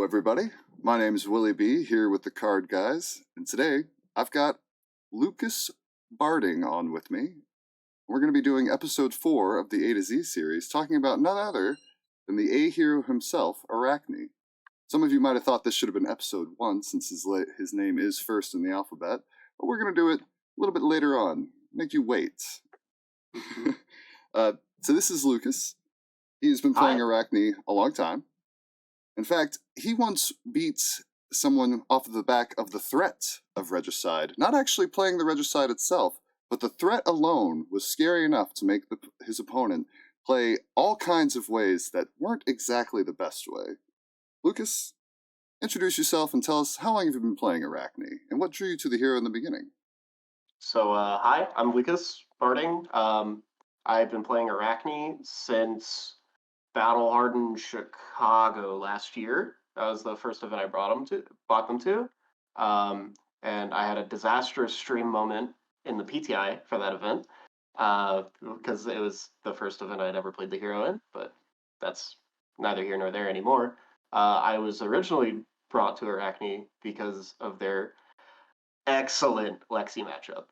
everybody. My name is Willie B, here with TheCardGuyz, and today I've got Lucas Barding on with me. We're going to be doing episode 4 of the AtoZ series, talking about none other than the A hero himself, Arakni. Some of you might have thought this should have been episode 1, since his name is first in the alphabet, but we're going to do it a little bit later on. Make you wait. So this is Lucas. He's been playing Arakni a long time. In fact, he once beat someone off the back of the threat of regicide. Not actually playing the regicide itself, but the threat alone was scary enough to make his opponent play all kinds of ways that weren't exactly the best way. Lucas, introduce yourself and tell us how long have you been playing Arakni, and what drew you to the hero in the beginning? So, hi, I'm Lucas Barding. I've been playing Arakni since Battle-Hardened Chicago last year. That was the first event I bought them to. And I had a disastrous stream moment in the PTI for that event because it was the first event I'd ever played the hero in, but that's neither here nor there anymore. I was originally brought to Arakni because of their excellent Lexi matchup.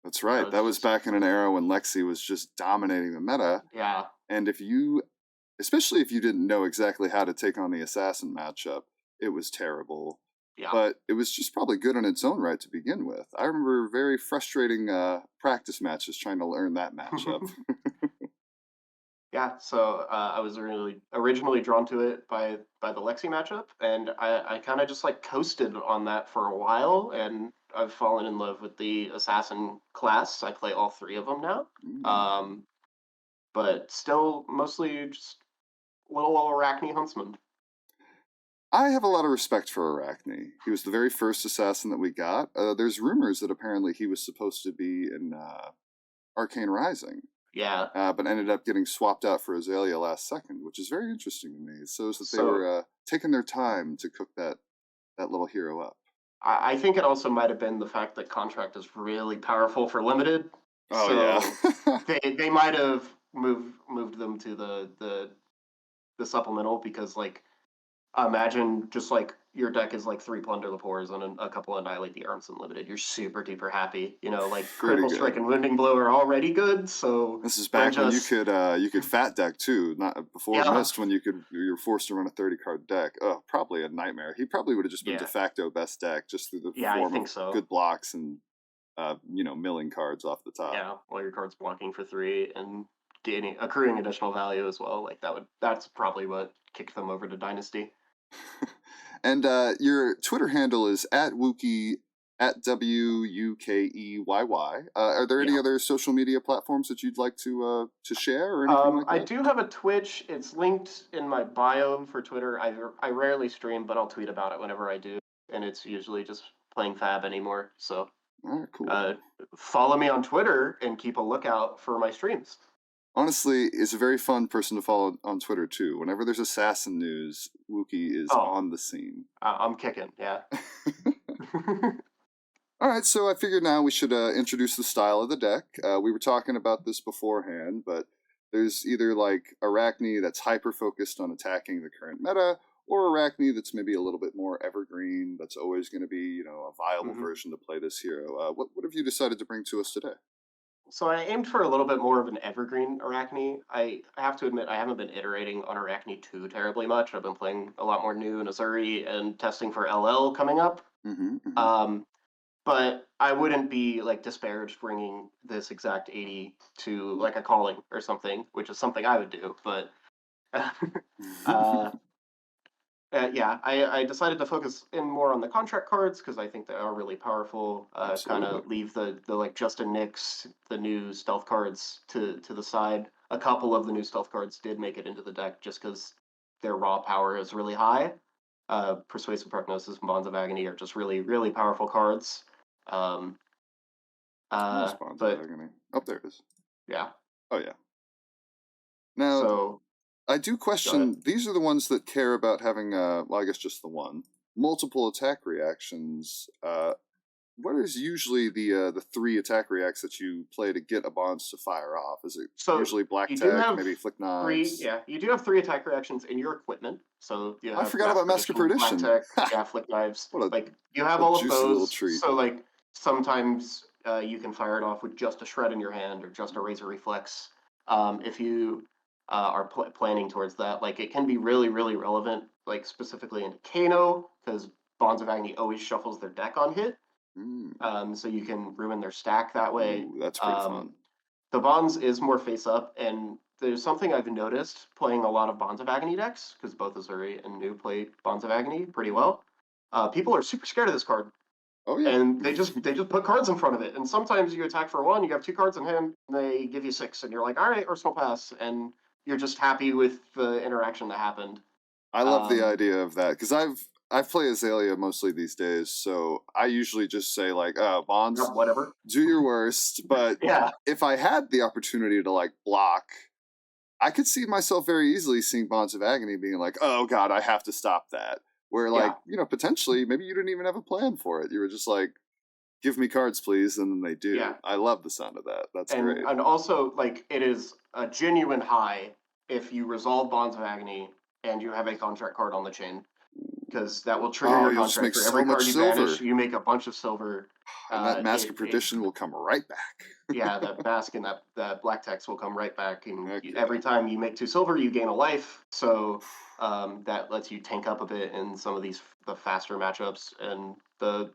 That's right. That was back in an era when Lexi was just dominating the meta. Yeah. And especially if you didn't know exactly how to take on the assassin matchup, it was terrible. Yeah. But it was just probably good in its own right to begin with. I remember very frustrating practice matches trying to learn that matchup. Yeah, so I was originally drawn to it by the Lexi matchup, and I kind of just like coasted on that for a while, and I've fallen in love with the assassin class. I play all 3 of them now, but still mostly just little old Arakni huntsman. I have a lot of respect for Arakni. He was the very first assassin that we got. There's rumors that apparently he was supposed to be in Arcane Rising. Yeah. But ended up getting swapped out for Azalea last second, which is very interesting to me. It shows that they were taking their time to cook that little hero up. I think it also might have been the fact that contract is really powerful for limited. Oh, so yeah. they might have moved them to the supplemental because like imagine just like your deck is like 3 Plunder the Pores and a couple Annihilate the Arms Unlimited. You're super duper happy. You know, like Critical Strike and Wounding Blow are already good. So this is back when you could fat deck too, not before Mist when you were forced to run a 30-card deck. Oh, probably a nightmare. He probably would have just been de facto best deck just through the form of good blocks and milling cards off the top. Yeah, all your cards blocking for 3 and accruing additional value as well. Like that's probably what kicked them over to Dynasty. And your Twitter handle is @Wukey @WUKEYY. Are there any other social media platforms that you'd like to share or anything like that? I do have a Twitch. It's linked in my bio for Twitter. I rarely stream, but I'll tweet about it whenever I do, and it's usually just playing Fab anymore. So, all right, cool. Follow me on Twitter and keep a lookout for my streams. Honestly, it's a very fun person to follow on Twitter, too. Whenever there's assassin news, Wukey is on the scene. I'm kicking, yeah. All right, so I figured now we should introduce the style of the deck. We were talking about this beforehand, but there's either like Arakni that's hyper-focused on attacking the current meta, or Arakni that's maybe a little bit more evergreen, that's always going to be, a viable version to play this hero. What have you decided to bring to us today? So I aimed for a little bit more of an evergreen Arakni. I have to admit I haven't been iterating on Arakni too terribly much. I've been playing a lot more new in Azuri and testing for LL coming up. But I wouldn't be like disparaged bringing this exact 80 to like a calling or something, which is something I would do. But yeah, I decided to focus in more on the contract cards because I think they are really powerful. Kind of leave the like Justin Nix, the new stealth cards to the side. A couple of the new stealth cards did make it into the deck just because their raw power is really high. Persuasive Prognosis and Bonds of Agony are just really, really powerful cards. Bonds of Agony. Oh, there it is. Yeah. Oh, yeah. Now, I do question, these are the ones that care about having, I guess just the one, multiple attack reactions. what is usually the 3 attack reacts that you play to get a bonds to fire off? Is it So usually black you do tech, have maybe flick three, knives? yeah, you do have 3 attack reactions in your equipment. So you I have forgot mass about Master perdition, black Perdition. tech, Ha! yeah, flick knives. What Like you have a all of juicy little those. treat. So like sometimes you can fire it off with just a shred in your hand or just a razor reflex. If you are planning towards that, like it can be really, really relevant, like specifically in Kano, because Bonds of Agony always shuffles their deck on hit. So you can ruin their stack that way. Ooh, that's pretty fun. The Bonds is more face up, and there's something I've noticed playing a lot of Bonds of Agony decks, because both Azuri and New play Bonds of Agony pretty well. People are super scared of this card, Oh yeah. and they just put cards in front of it. And sometimes you attack for 1, you have 2 cards in hand, and they give you 6, and you're like, all right, Arsenal pass, and you're just happy with the interaction that happened. I love the idea of that because I've played Azalea mostly these days, so I usually just say like, Bonds, Whatever. do your worst. But Yeah. if I had the opportunity to like block, I could see myself very easily seeing Bonds of Agony being like, oh god, I have to stop that. Where like, potentially maybe you didn't even have a plan for it. You were just like, give me cards, please, and then they do. Yeah. I love the sound of that. That's great. And also, like, it is a genuine high if you resolve Bonds of Agony and you have a contract card on the chain, because that will trigger your you'll just make contract. For so every much card you silver. banish, you make a bunch of silver. And that Mask of Perdition will come right back. Yeah, that mask and that black text will come right back. And Heck yeah. every time you make 2 silver, you gain a life. So that lets you tank up a bit in some of the faster matchups. And the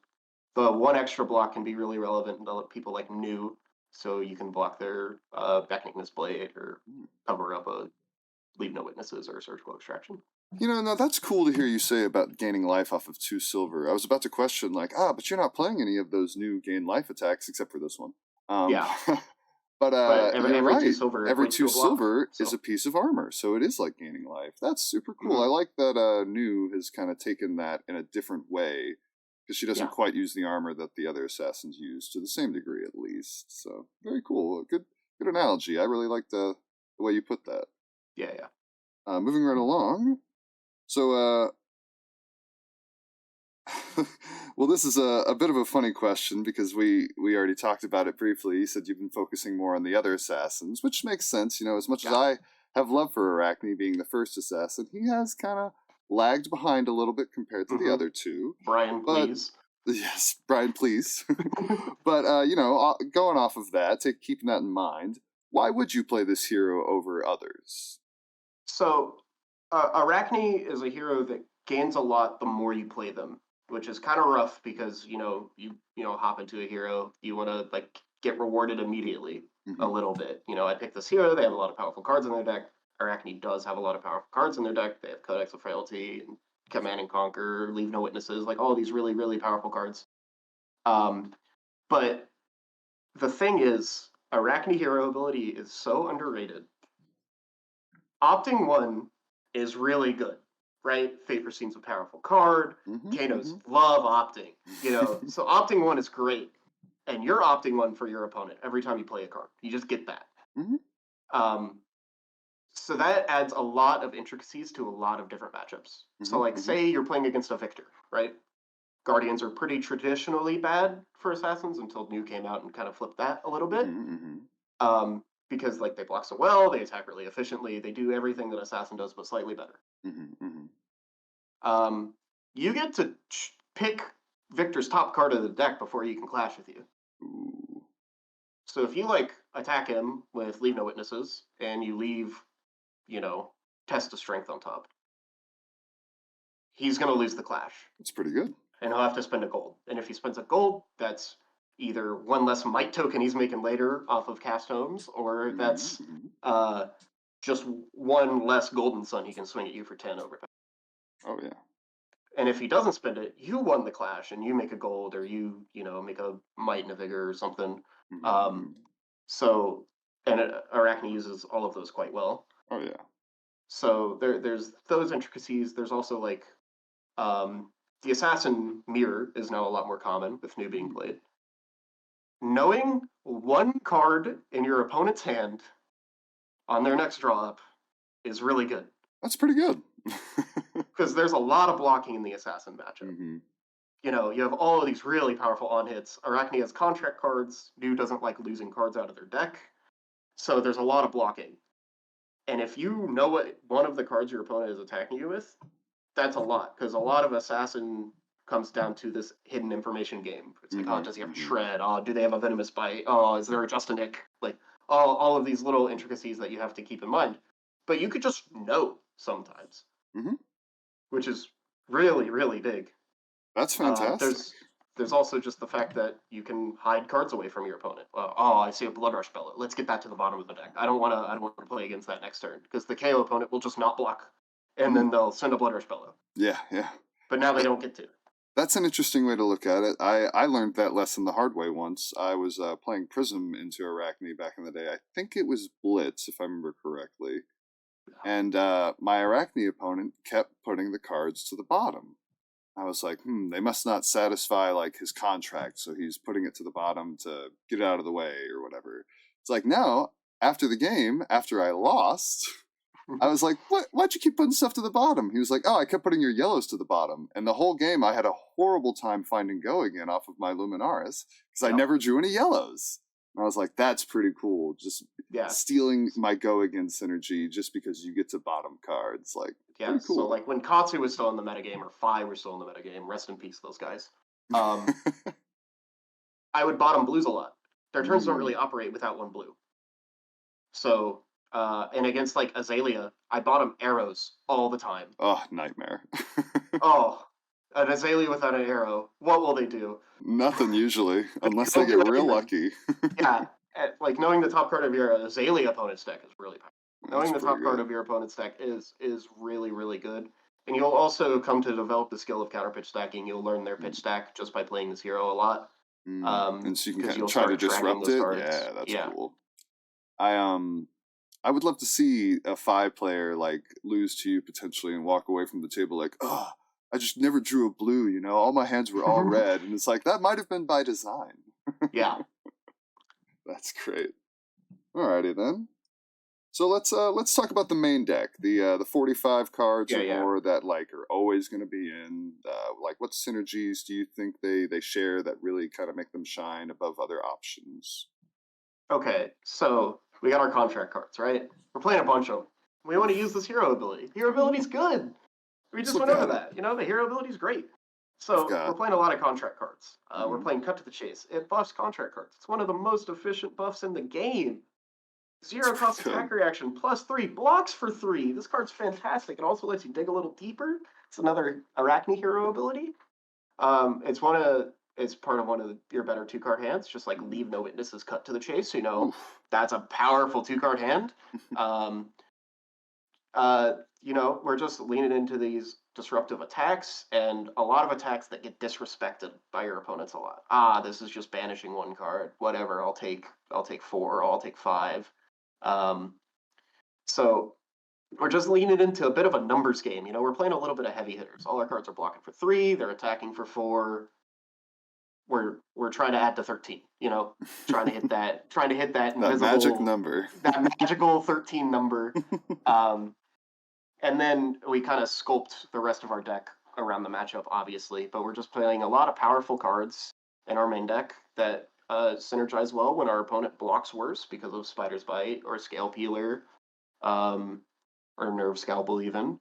1 extra block can be really relevant to people like New, so you can block their Beckoning Blade or cover up a Leave No Witnesses or Surgical Extraction. Now that's cool to hear you say about gaining life off of 2 silver. I was about to question, like, but you're not playing any of those new gain life attacks except for this one. Yeah. But every you're 2 right. silver Every equates 2 to a block, silver so. is a piece of armor, so it is like gaining life. That's super cool. I like that New has kind of taken that in a different way, because she doesn't quite use the armor that the other assassins use, to the same degree at least. So very cool. Good analogy. I really like the way you put that. Yeah. Moving right along. So, well, this is a bit of a funny question because we already talked about it briefly. You said you've been focusing more on the other assassins, which makes sense. As much as I have love for Arakni being the first assassin, he has kind of lagged behind a little bit compared to the other 2. Brian, please. Yes, Brian, please. But, going off of that, keeping that in mind, why would you play this hero over others? So, Arakni is a hero that gains a lot the more you play them, which is kind of rough because you hop into a hero, you want to like get rewarded immediately a little bit. I picked this hero; they have a lot of powerful cards in their deck. Arakni does have a lot of powerful cards in their deck. They have Codex of Frailty, and Command and Conquer, Leave No Witnesses, like all these really, really powerful cards. But the thing is, Arakni hero ability is so underrated. Opting 1 is really good, right? Favor seems a powerful card. Kanos love opting, So opting 1 is great, and you're opting 1 for your opponent every time you play a card. You just get that. So that adds a lot of intricacies to a lot of different matchups. So, like, say you're playing against a Victor, right? Guardians are pretty traditionally bad for assassins until New came out and kind of flipped that a little bit. Because like they block so well, they attack really efficiently, they do everything that Assassin does, but slightly better. You get to pick Victor's top card of the deck before he can clash with you. So if you like attack him with Leave No Witnesses and you leave, Test of Strength on top, he's going to lose the clash. That's pretty good. And he'll have to spend a gold. And if he spends a gold, that's either 1 less might token he's making later off of cast homes, or that's just 1 less golden sun he can swing at you for 10 over. Oh yeah. And if he doesn't spend it, you won the clash and you make a gold, or you make a might and a vigor or something. So, and Arakni uses all of those quite well. Oh yeah. So there's those intricacies. There's also like the assassin mirror is now a lot more common with New being played. Knowing 1 card in your opponent's hand on their next draw up is really good. That's pretty good. Because there's a lot of blocking in the assassin matchup. you know, you have all of these really powerful on hits. Arakni has contract cards. New doesn't like losing cards out of their deck. So there's a lot of blocking. And if you know what one of the cards your opponent is attacking you with, that's a lot. Because a lot of Assassin comes down to this hidden information game. It's like, oh, does he have a shred? Oh, do they have a venomous bite? Oh, is there a Justinic? Like all of these little intricacies that you have to keep in mind. But you could just know sometimes, which is really, really big. That's fantastic. There's also just the fact that you can hide cards away from your opponent. Oh, I see a Blood Rush Bellet. Let's get that to the bottom of the deck. I don't want to play against that next turn because the KO opponent will just not block, and then they'll send a Blood Rush Bellet. Yeah. But now they don't get to. That's an interesting way to look at it. I learned that lesson the hard way once. I was playing Prism into Arakni back in the day. I think it was Blitz, if I remember correctly. And my Arakni opponent kept putting the cards to the bottom. I was like, they must not satisfy like his contract, so he's putting it to the bottom to get it out of the way or whatever. It's like, no, after the game, after I lost, I was like, why'd you keep putting stuff to the bottom? He was like, oh, I kept putting your yellows to the bottom. And the whole game, I had a horrible time finding Go again off of my Luminaris because I never drew any yellows. And I was like, that's pretty cool. Just stealing my Go again synergy just because you get to bottom cards. Like, yeah, cool. So like when Katsu was still in the metagame or Fi were still in the metagame, rest in peace, those guys. I would bottom blues a lot. Their turns don't really operate without one blue. So, and against like Azalea, I bottom arrows all the time. Oh, nightmare. An Azalea without an arrow, what will they do? Nothing usually, unless they get real lucky. Yeah, like knowing the top card of your Azalea opponent's deck is really powerful. Knowing the top card of your opponent's deck is really, really good. And you'll also come to develop the skill of counter pitch stacking. You'll learn their pitch stack just by playing this hero a lot. And so you can kind of try to disrupt it. Yeah, that's cool. I would love to see a 5-player like lose to you potentially and walk away from the table like, oh, I just never drew a blue, you know, all my hands were all red. And it's like, that might have been by design. Yeah. That's great. Alrighty then. So let's talk about the main deck, the 45 cards or more that like are always going to be in. Like, what synergies do you think they share that really kind of make them shine above other options? Okay, so we got our contract cards, right? We're playing a bunch of them. We want to use this hero ability. Hero ability's good. We just went over that. You know, the hero ability's great. So we're playing a lot of contract cards. We're playing Cut to the Chase. It buffs contract cards. It's one of the most efficient buffs in the game. 0 cost attack reaction, +3, blocks for 3. This card's fantastic. It also lets you dig a little deeper. It's another Arakni hero ability. It's part of one of your better 2-card hands. Just like leave no witnesses, Cut to the Chase. You know, that's a powerful 2-card hand. You know, we're just leaning into these disruptive attacks and a lot of attacks that get disrespected by your opponents a lot. This is just banishing 1 card. Whatever, I'll take 4, or I'll take 5. So we're just leaning into a bit of a numbers game. You know, we're playing a little bit of heavy hitters. All our cards are blocking for 3. They're attacking for 4. We're trying to add to 13. You know, trying to hit that invisible, that magic number, that magical 13 number. And then we kind of sculpt the rest of our deck around the matchup, obviously. But we're just playing a lot of powerful cards in our main deck that synergize well when our opponent blocks worse because of Spider's Bite or Scale Peeler, or Nerve Scalpel even.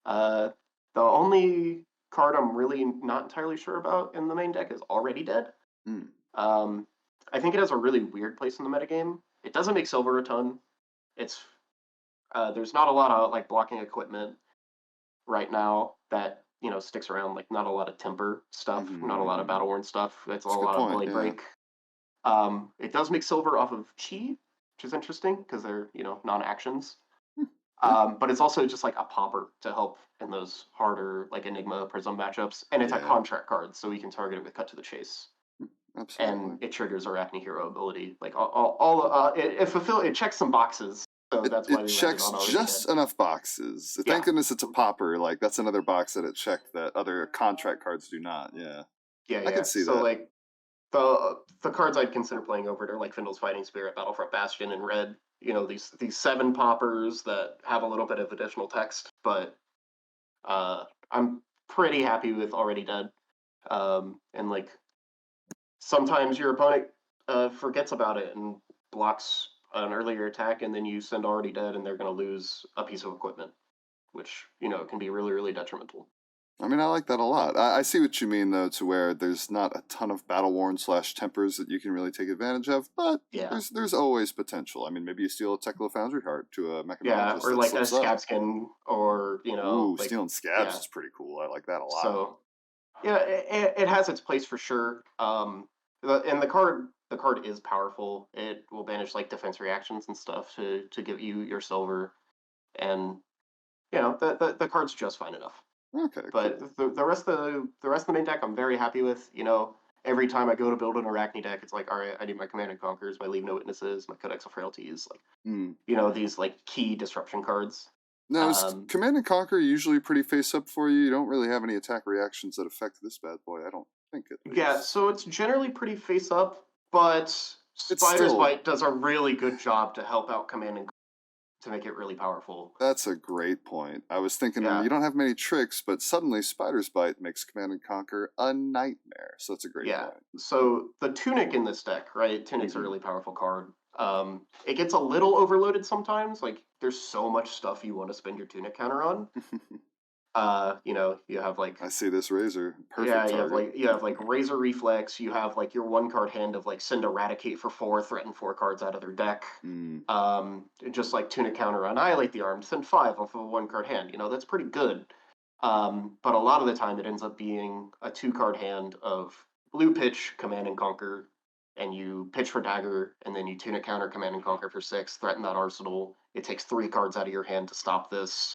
The only card I'm really not entirely sure about in the main deck is Already Dead. I think it has a really weird place in the metagame. It doesn't make silver a ton. It's there's not a lot of like blocking equipment right now that, you know, sticks around. Like not a lot of temper stuff, not a lot of battle worn stuff. It's a lot of blade break. It does make silver off of chi, which is interesting because they're, you know, non-actions. But it's also just like a popper to help in those harder like Enigma Prism matchups, and it's a contract card, so we can target it with Cut to the Chase. Absolutely. And it triggers Arakni hero ability. Like it checks some boxes. So that's why it checks just enough boxes. Thank goodness it's a popper. Like that's another box that it checked that other contract cards do not. Yeah. I can see that. So like the cards I'd consider playing over it are like Findle's Fighting Spirit, Battlefront Bastion, and red. You know, these 7 poppers that have a little bit of additional text, but I'm pretty happy with Already Dead. And like sometimes your opponent forgets about it and blocks an earlier attack, and then you send already dead, and they're going to lose a piece of equipment, which can be really, really detrimental. I mean, I like that a lot. I see what you mean, though, to where there's not a ton of battle worn / tempers that you can really take advantage of, but Yeah, there's always potential. I mean, maybe you steal a Teklo Foundry heart to a yeah, mechanologist or that like a slips up. scab skin, or Ooh, like stealing scabs yeah. is pretty cool. I like that a lot. So yeah, it has its place for sure. And the card is powerful. It will banish like defense reactions and stuff to give you your silver, and the card's just fine enough. Okay, But cool. the rest of the main deck, I'm very happy with. Every time I go to build an Arakni deck, it's like, all right, I need my Command and Conquers, my Leave No Witnesses, my Codex of Frailties, like Mm. these like key disruption cards. Now, is Um, Command and Conquer usually pretty face up for you? You don't really have any attack reactions that affect this bad boy, I don't think, at yeah, least. so it's generally pretty face up, but It's Spider's still, Bite does a really good job to help out Command and to make it really powerful. that's a great point. I was thinking Yeah, you don't have many tricks, but suddenly Spider's Bite makes Command and Conquer a nightmare. So that's a great yeah. point. So the Tunic in this deck, right? Tunic's a Hmm. really powerful card. It gets a little overloaded sometimes. Like there's so much stuff you want to spend your Tunic counter on. You have like I see this razor. yeah, Perfect you have target. like you have like Razor Reflex. You have like your 1 card hand of like send Eradicate for 4, threaten 4 cards out of their deck. Mm. Just like Tunic counter Annihilate the Armed, send 5 off of a 1 card hand. That's pretty good. But a lot of the time it ends up being a 2 card hand of blue pitch, Command and Conquer, and you pitch for dagger, and then you Tunic counter Command and Conquer for 6, threaten that arsenal. It takes 3 cards out of your hand to stop this.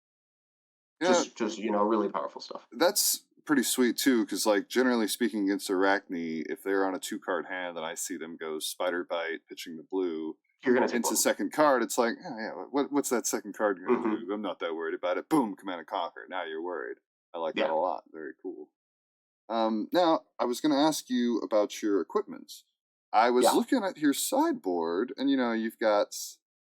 Yeah, Just really powerful stuff. that's pretty sweet too, because like generally speaking against Arachne, if they're on a 2 card hand and I see them go Spider Bite, pitching the blue You're gonna take into one. second card, it's like, oh, yeah, what's that second card gonna Hmm. do? I'm not that worried about it. Boom, Command and Conquer. Now you're worried. I like that Yeah, a lot. Very cool. Now I was gonna ask you about your equipment. I was yeah, looking at your sideboard, and you've got.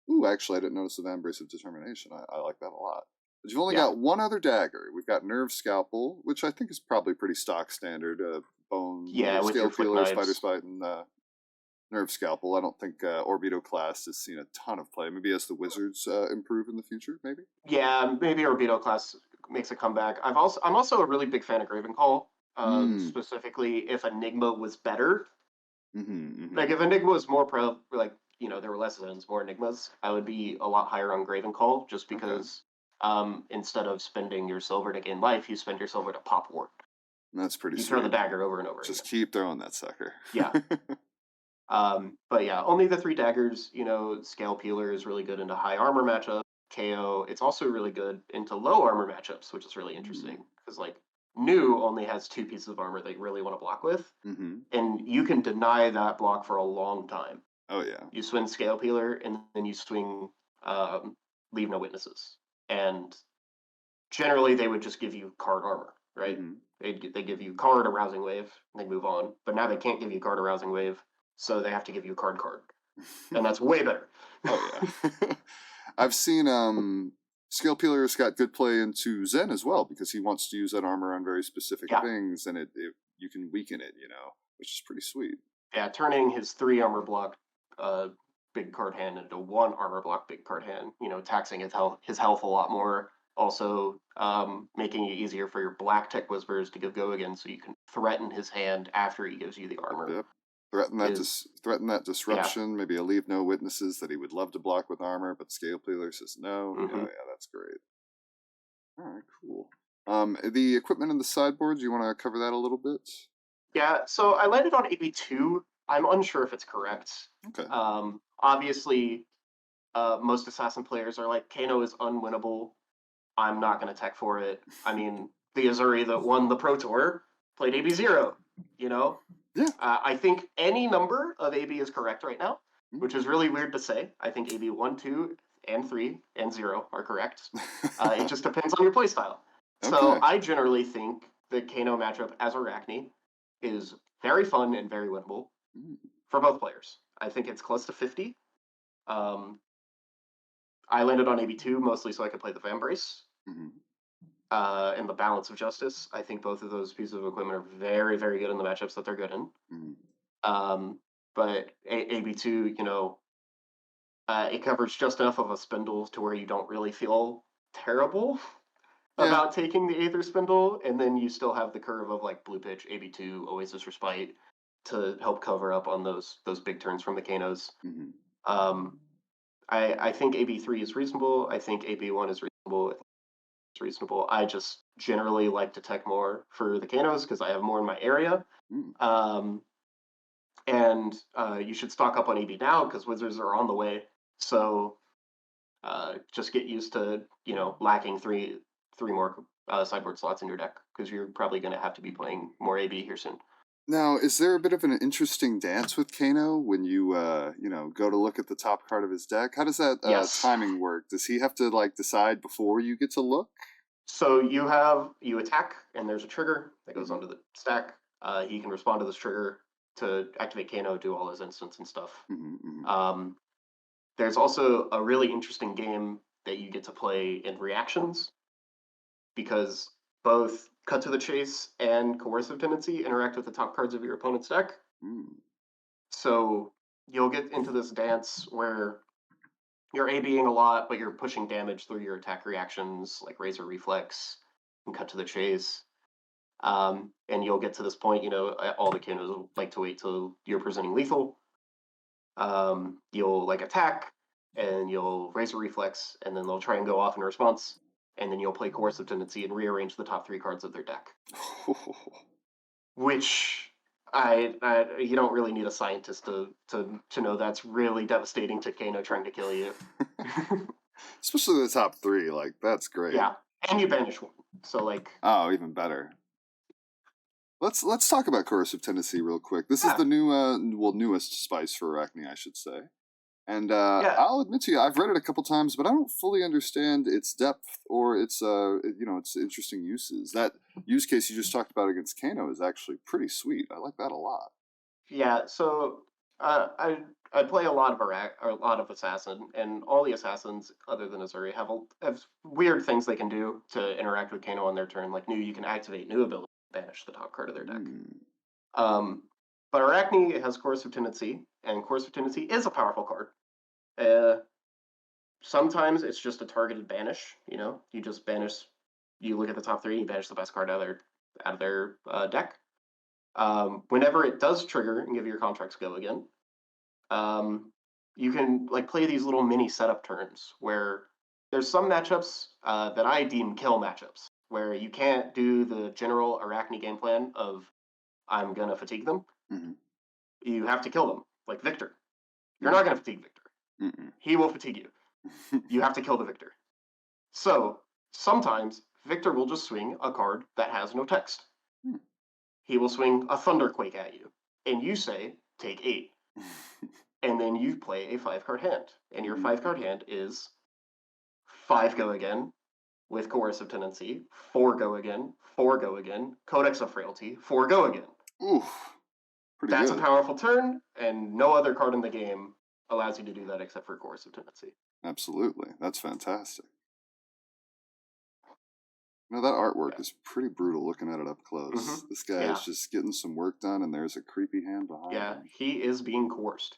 Ooh, actually, I didn't notice the Embrace of Determination. I like that a lot. But you've only yeah, got one other dagger. We've got Nerve Scalpel, which I think is probably pretty stock standard. Bone yeah. or With Scale your flick Peeler, Spider knives. Spite, and Nerve Scalpel. I don't think Orbido Class has seen a ton of play. Maybe as the Wizards improve in the future, maybe. Yeah, maybe Orbido class makes a comeback. I'm also a really big fan of Graven Call. Hmm. Specifically, if Enigma was better, Mm-hmm. Mm-hmm. like if Enigma was more pro, like there were less zones, more Enigmas, I would be a lot higher on Graven Call just Okay. because instead of spending your silver to gain life, you spend your silver to pop ward. That's pretty You throw the sweet. dagger over and over Just again. keep throwing that sucker. Yeah. But yeah, only the 3 daggers. Scale Peeler is really good into high armor matchups. KO, it's also really good into low armor matchups, which is really Mm. interesting because like New only has 2 pieces of armor that you really want to block with, Mm-hmm. and you can deny that block for a long time. Oh yeah. You swing Scale Peeler, and then you swing Leave No Witnesses, and generally they would just give you card armor, right? Mm-hmm. They give you card Arousing Wave, and they move on. But now they can't give you card Arousing Wave, so they have to give you card, and that's way better. Oh yeah. I've seen Scale Peeler's got good play into Zen as well because he wants to use that armor on very specific Yeah, things, and it you can weaken it, which is pretty sweet. yeah. Turning his 3 armor block uh, big card hand into 1 armor block big card hand, taxing his health a lot more. Also, making it easier for your black tech whispers to go again, so you can threaten his hand after he gives you the Yep, armor. yep. Threaten that Yeah. disruption. Maybe a leave no witnesses that he would love to block with armor, but Scale Peeler says no. Oh Hmm. yeah, that's great. All right, cool. The equipment in the sideboard. Do you want to cover that a little bit? Yeah, so I landed on AB2. I'm unsure if it's correct. Okay. Obviously, most assassin players are like, Kano is unwinnable. I'm not going to tech for it. I mean, the Azuri that won the Pro Tour played AB0, you know? Yeah. I think any number of AB is correct right now, Mm. which is really weird to say. I think AB 1, 2, and 3, and 0 are correct. It just depends on your playstyle. So Okay. I generally think the Kano matchup as Arachne is very fun and very winnable Mm. for both players. I think it's close to 50. Um, I landed on AB2 mostly so I could play the Vambrace. Mhm. and the balance of justice. I think both of those pieces of equipment are very, very good in the matchups that they're good in. But AB2, it covers just enough of a spindle to where you don't really feel terrible about taking the Aether Spindle, and then you still have the curve of like Blue Pitch, AB2, Oasis Respite to help cover up on those big turns from the Kanos. I think AB3 is reasonable. I think AB1 is reasonable. I think it's reasonable. I just generally like to tech more for the Kanos because I have more in my area. And you should stock up on AB now because Wizards are on the way. So just get used to, lacking three more sideboard slots in your deck because you're probably going to have to be playing more AB here soon. Now, is there a bit of an interesting dance with Kano when you, go to look at the top card of his deck? How does that timing work? Does he have to decide before you get to look? So you attack, and there's a trigger that goes onto the stack. He can respond to this trigger to activate Kano, do all his instants and stuff. There's also a really interesting game that you get to play in reactions because both Cut to the Chase and Coercive Tendency interact with the top cards of your opponent's deck. So you'll get into this dance where you're ABing a lot, but you're pushing damage through your attack reactions like Razor Reflex and Cut to the Chase. And you'll get to this point, all the Kanos like to wait till you're presenting lethal. You'll attack, and you'll Razor Reflex, and then they'll try and go off in response. And then you'll play Coercive Tendency and rearrange the top 3 cards of their deck. Which you don't really need a scientist to know that's really devastating to Kano trying to kill you. Especially the top 3, that's great. Yeah, and you banish one, so oh, even better. Let's talk about Coercive Tendency real quick. This is the newest spice for Arakni, I should say. And I'll admit to you, I've read it a couple times, but I don't fully understand its depth or its its interesting uses. That use case you just talked about against Kano is actually pretty sweet. I like that a lot. Yeah, so I play a lot of Assassin, and all the Assassins other than Azuri have weird things they can do to interact with Kano on their turn. Like you can activate new ability, banish the top card of their deck. But Arakni has Coercive Tendency, and Coercive Tendency is a powerful card. Sometimes it's just a targeted banish. You just banish. You look at the top 3, you banish the best card out of their deck. Whenever it does trigger and give your contracts go again, you can play these little mini setup turns where there's some matchups that I deem kill matchups where you can't do the general Arakni game plan of I'm gonna fatigue them. You have to kill them, like Victor. You're not gonna fatigue Victor. He will fatigue you. You have to kill the Victor. So sometimes Victor will just swing a card that has no text. He will swing a Thunderquake at you, and you say, take 8. And then you play a 5-card hand. And your 5-card hand is 5 go again with Coercive Tendency, 4 go again, 4 go again, Codex of Frailty, 4 go again. Oof. That's a powerful turn, and no other card in the game allows you to do that except for Coercive Tendency. Absolutely. That's fantastic. That artwork is pretty brutal looking at it up close. This guy is just getting some work done, and there's a creepy hand behind him. Yeah, he is being coerced.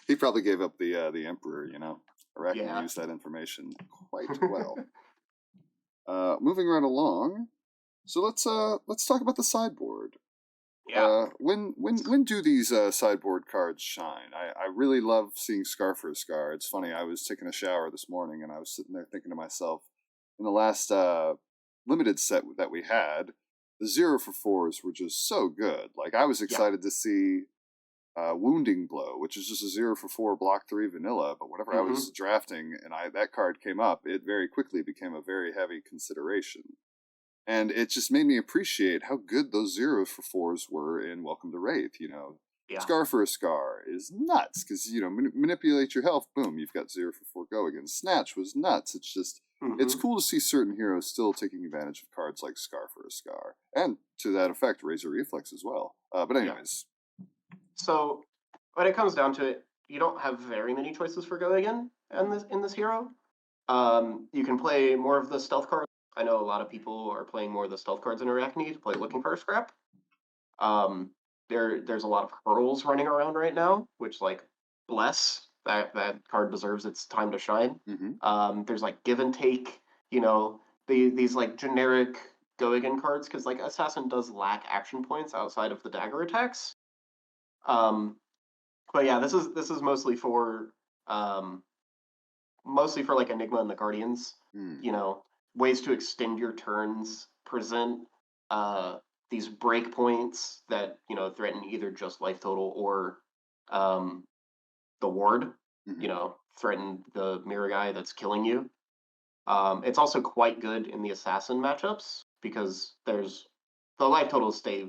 He probably gave up the Emperor, Arakni used that information quite well. Moving right along. So let's talk about the sideboard. Yeah. When do these sideboard cards shine? I really love seeing Scar for a Scar. It's funny, I was taking a shower this morning and I was sitting there thinking to myself, in the last limited set that we had, the 0-for-4s were just so good. I was excited to see Wounding Blow, which is just a 0-for-4 block 3 vanilla, but whenever I was drafting and that card came up, it very quickly became a very heavy consideration. And it just made me appreciate how good those 0-for-4s were in Welcome to Wraith. Scar for a Scar is nuts because manipulate your health, boom, you've got 0-for-4 go again. Snatch was nuts. It's just it's cool to see certain heroes still taking advantage of cards like Scar for a Scar, and to that effect, Razor Reflex as well. But anyways, so when it comes down to it, you don't have very many choices for go again in this hero. You can play more of the stealth cards. I know a lot of people are playing more of the stealth cards in Arakni to play looking for a scrap. There's a lot of hurdles running around right now, which like bless that card deserves its time to shine. There's like give and take, these like generic go again cards because like assassin does lack action points outside of the dagger attacks. But yeah, this is mostly for like Enigma and the Guardians. Ways to extend your turns, present these breakpoints that threaten either just life total or the ward. Threaten the mirror guy that's killing you. It's also quite good in the assassin matchups because the life totals stay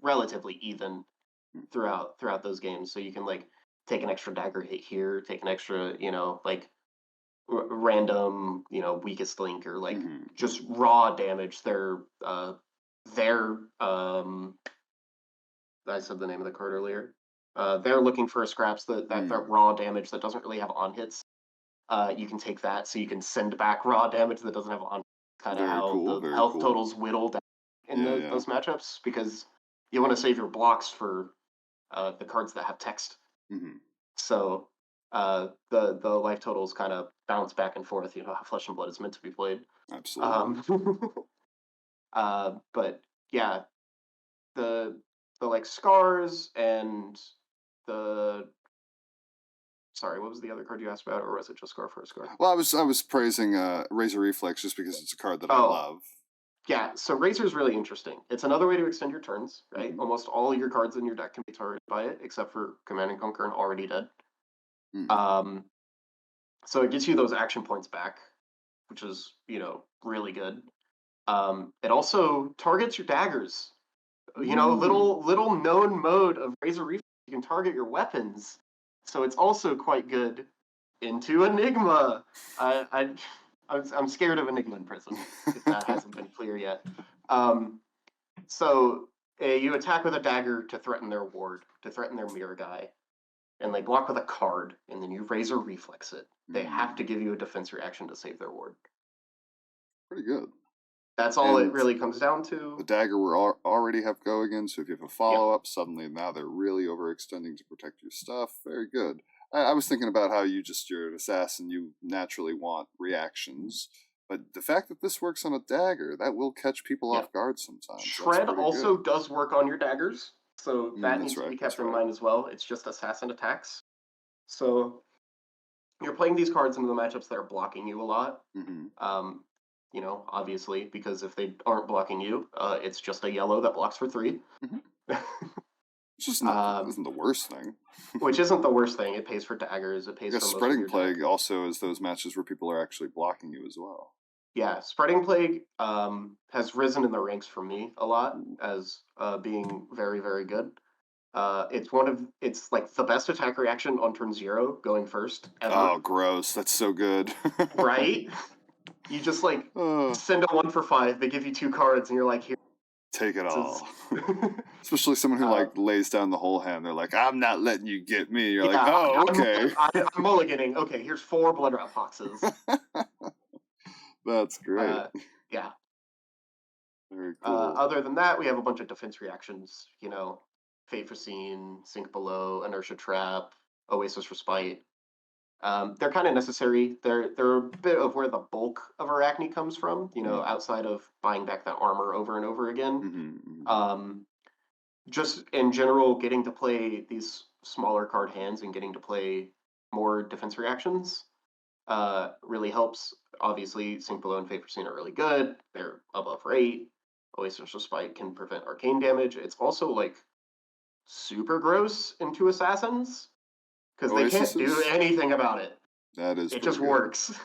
relatively even throughout those games, so you can like take an extra dagger hit here, take an extra like random weakest link or like just raw damage. They're I said the name of the card earlier. They're looking for scraps that raw damage that doesn't really have on hits. You can take that, so you can send back raw damage that doesn't have on. Kind of how the health totals whittle down in those matchups, because you want to save your blocks for the cards that have text. So the life totals kind of bounce back and forth. How Flesh and Blood is meant to be played. Absolutely. But yeah, the like scars and the sorry, what was the other card you asked about, or was it just scar for a scar? Well, I was praising Razor Reflex just because it's a card that I love. Yeah, so Razor's really interesting. It's another way to extend your turns, right? Almost all your cards in your deck can be targeted by it, except for Command and Conquer and Already Dead. So it gets you those action points back, which is, really good. It also targets your daggers. Little known mode of Razor Reflex, you can target your weapons. So it's also quite good into Enigma. I'm scared of Enigma in prison, if that hasn't been clear yet. So you attack with a dagger to threaten their ward, to threaten their mirror guy, and they block with a card, and then you Razor Reflex it. They have to give you a defense reaction to save their ward. Pretty good. That's all it really comes down to. The dagger will already have go again, so if you have a follow-up, suddenly now they're really overextending to protect your stuff. Very good. I was thinking about how you're an assassin, you naturally want reactions, but the fact that this works on a dagger, that will catch people off guard sometimes. Shred also does work on your daggers, so that needs to be kept in mind as well. It's just assassin attacks. So you're playing these cards into the matchups that are blocking you a lot. Obviously, because if they aren't blocking you, it's just a yellow that blocks for 3. It's just isn't the worst thing. Which isn't the worst thing. It pays for daggers. It pays for Spreading Plague also is those matches where people are actually blocking you as well. Yeah, Spreading Plague has risen in the ranks for me a lot as being very, very good. It's like the best attack reaction on turn 0, going first ever. Oh, gross! That's so good. Right? You just like send a 1 for 5. They give you 2 cards, and you're like, here. Take it all. Especially someone who like lays down the whole hand. They're like, I'm not letting you get me. You're like, oh, okay. I'm mulliganing. Okay, here's 4 blood rat boxes. That's great. Yeah. Very cool. Other than that, we have a bunch of defense reactions. Fate Foreseen, Sink Below, Inertia Trap, Oasis Respite. They're kind of necessary. They're a bit of where the bulk of Arakni comes from, outside of buying back that armor over and over again. Just in general, getting to play these smaller card hands and getting to play more defense reactions really helps. Obviously, Sink Below and Fate Foreseen are really good. They're above rate. Oasis Respite can prevent arcane damage. It's also like super gross into assassins, because they can't do anything about it. That is. It just works.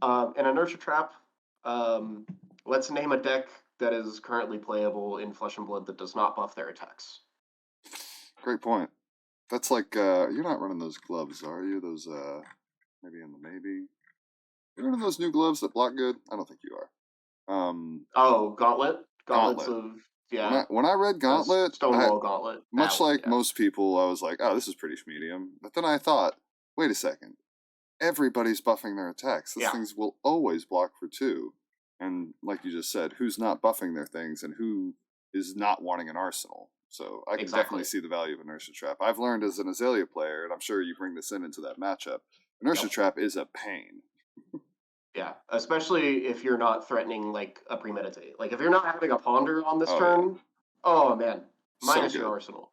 And Inertia Trap. Let's name a deck that is currently playable in Flesh and Blood that does not buff their attacks. Great point. That's like you're not running those gloves, are you? Those maybe. You're running those new gloves that block good? I don't think you are. Gauntlet. Gauntlets of. Yeah. When I read Gauntlet, Stonewall Gauntlet, much like most people, I was like, "Oh, this is pretty medium." But then I thought, "Wait a second, everybody's buffing their attacks. Those Yeah. things will always block for 2. And like you just said, who's not buffing their things and who is not wanting an arsenal? So I can definitely Exactly. see the value of Inertia Trap. I've learned as an Azalea player, and I'm sure you bring this into that matchup, Inertia Yep. Trap is a pain. Yeah, especially if you're not threatening like a premeditate. Like if you're not having a ponder on this Oh, turn, oh man, So minus your good. arsenal.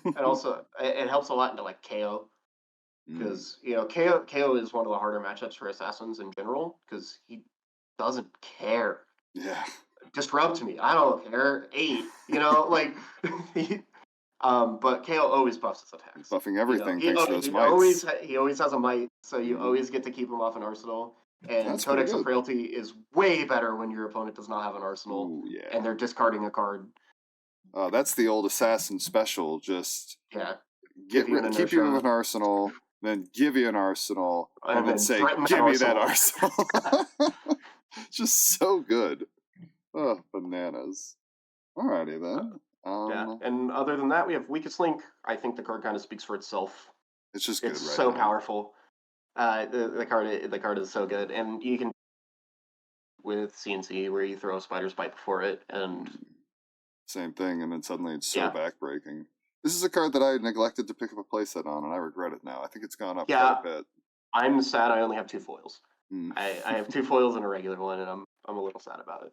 And also it helps a lot into like KO Mm, because you know KO is one of the harder matchups for assassins in general because he doesn't care. yeah. Disrupt me, I don't care. 8, you know, like he, but KO always buffs his attacks. Buffing You know, everything thanks to those he mites. always has a might, so you Mhm. always get to keep him off an arsenal. And That's pretty Codex of good. Frailty is way better when your opponent does not have an arsenal Ooh, yeah. and they're discarding a card. That's the old assassin special. Just Yeah, keep you inertia, with an arsenal, then give you an arsenal, and then say, threaten "Give me that arsenal. arsenal." Just so good. Oh, bananas. Alrighty then. Yeah, and other than that, we have Weakest Link. I think the card kind of speaks for itself. It's just It's good right so now. powerful. The card is so good, and you can with CNC where you throw a Spider's Bite before it, and Same thing, and then suddenly it's so yeah, backbreaking. This is a card that I neglected to pick up a playset on, and I regret it now. I think it's gone up yeah. quite a bit. I'm sad I only have 2 foils. Mm. I have 2 foils and a regular one, and I'm a little sad about it.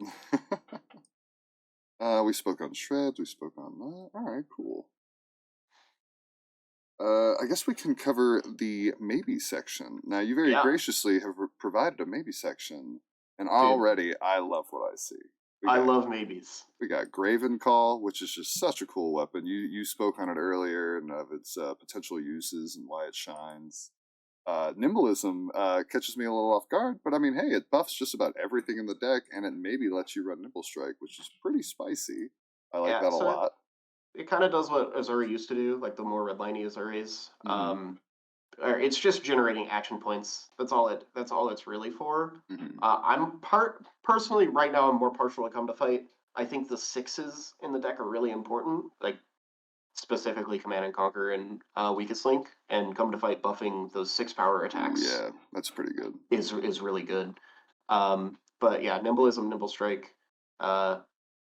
We spoke on shreds. We spoke on that. All right, cool. I guess we can cover the maybe section. Now, you very Yeah, graciously have provided a maybe section, and already I love what I see. I love maybes. We got Graven Call, which is just such a cool weapon. You spoke on it earlier and of its potential uses and why it shines. Nimblism catches me a little off guard, but I mean, hey, it buffs just about everything in the deck, and it maybe lets you run Nimble Strike, which is pretty spicy. I like Yeah, that a so lot. it kind of does what Azuri used to do, like the more redliney Azuris. Mm-hmm. Or it's just generating action points. That's all it's really for. Mm-hmm. I'm personally right now I'm more partial to Come to Fight. I think the 6s in the deck are really important, like specifically Command and Conquer and Weakest Link, and Come to Fight buffing those 6 power attacks. Ooh, yeah, that's pretty good. Is really good. But yeah, Nimblism, Nimble Strike,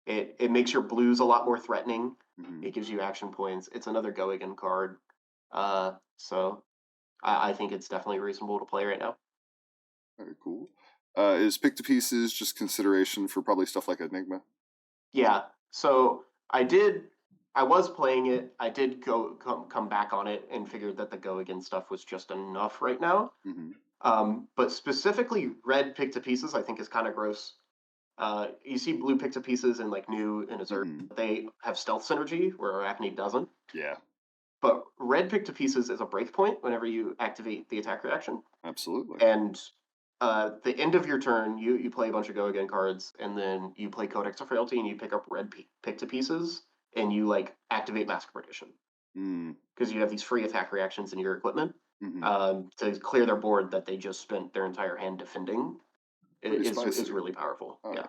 it makes your blues a lot more threatening. Mm-hmm. It gives you action points. It's another go again card. So I think it's definitely reasonable to play right now. Very cool. Is pick to pieces just consideration for probably stuff like Enigma? Yeah. So I was playing it. I did come back on it and figured that the go again stuff was just enough right now. Mm-hmm. But specifically red pick to pieces, I think is kind of gross. You see blue pick to pieces in like new and Azure. Mm-hmm. They have stealth synergy where Arachne doesn't. Yeah, But red pick to pieces is a breakpoint whenever you activate the attack reaction. absolutely. And the end of your turn, you play a bunch of go again cards, and then you play Codex of Frailty, and you pick up red pick to pieces, and you like activate Mask Partition because you have these free attack reactions in your equipment to clear their board that they just spent their entire hand defending. Is really powerful. Oh, yeah.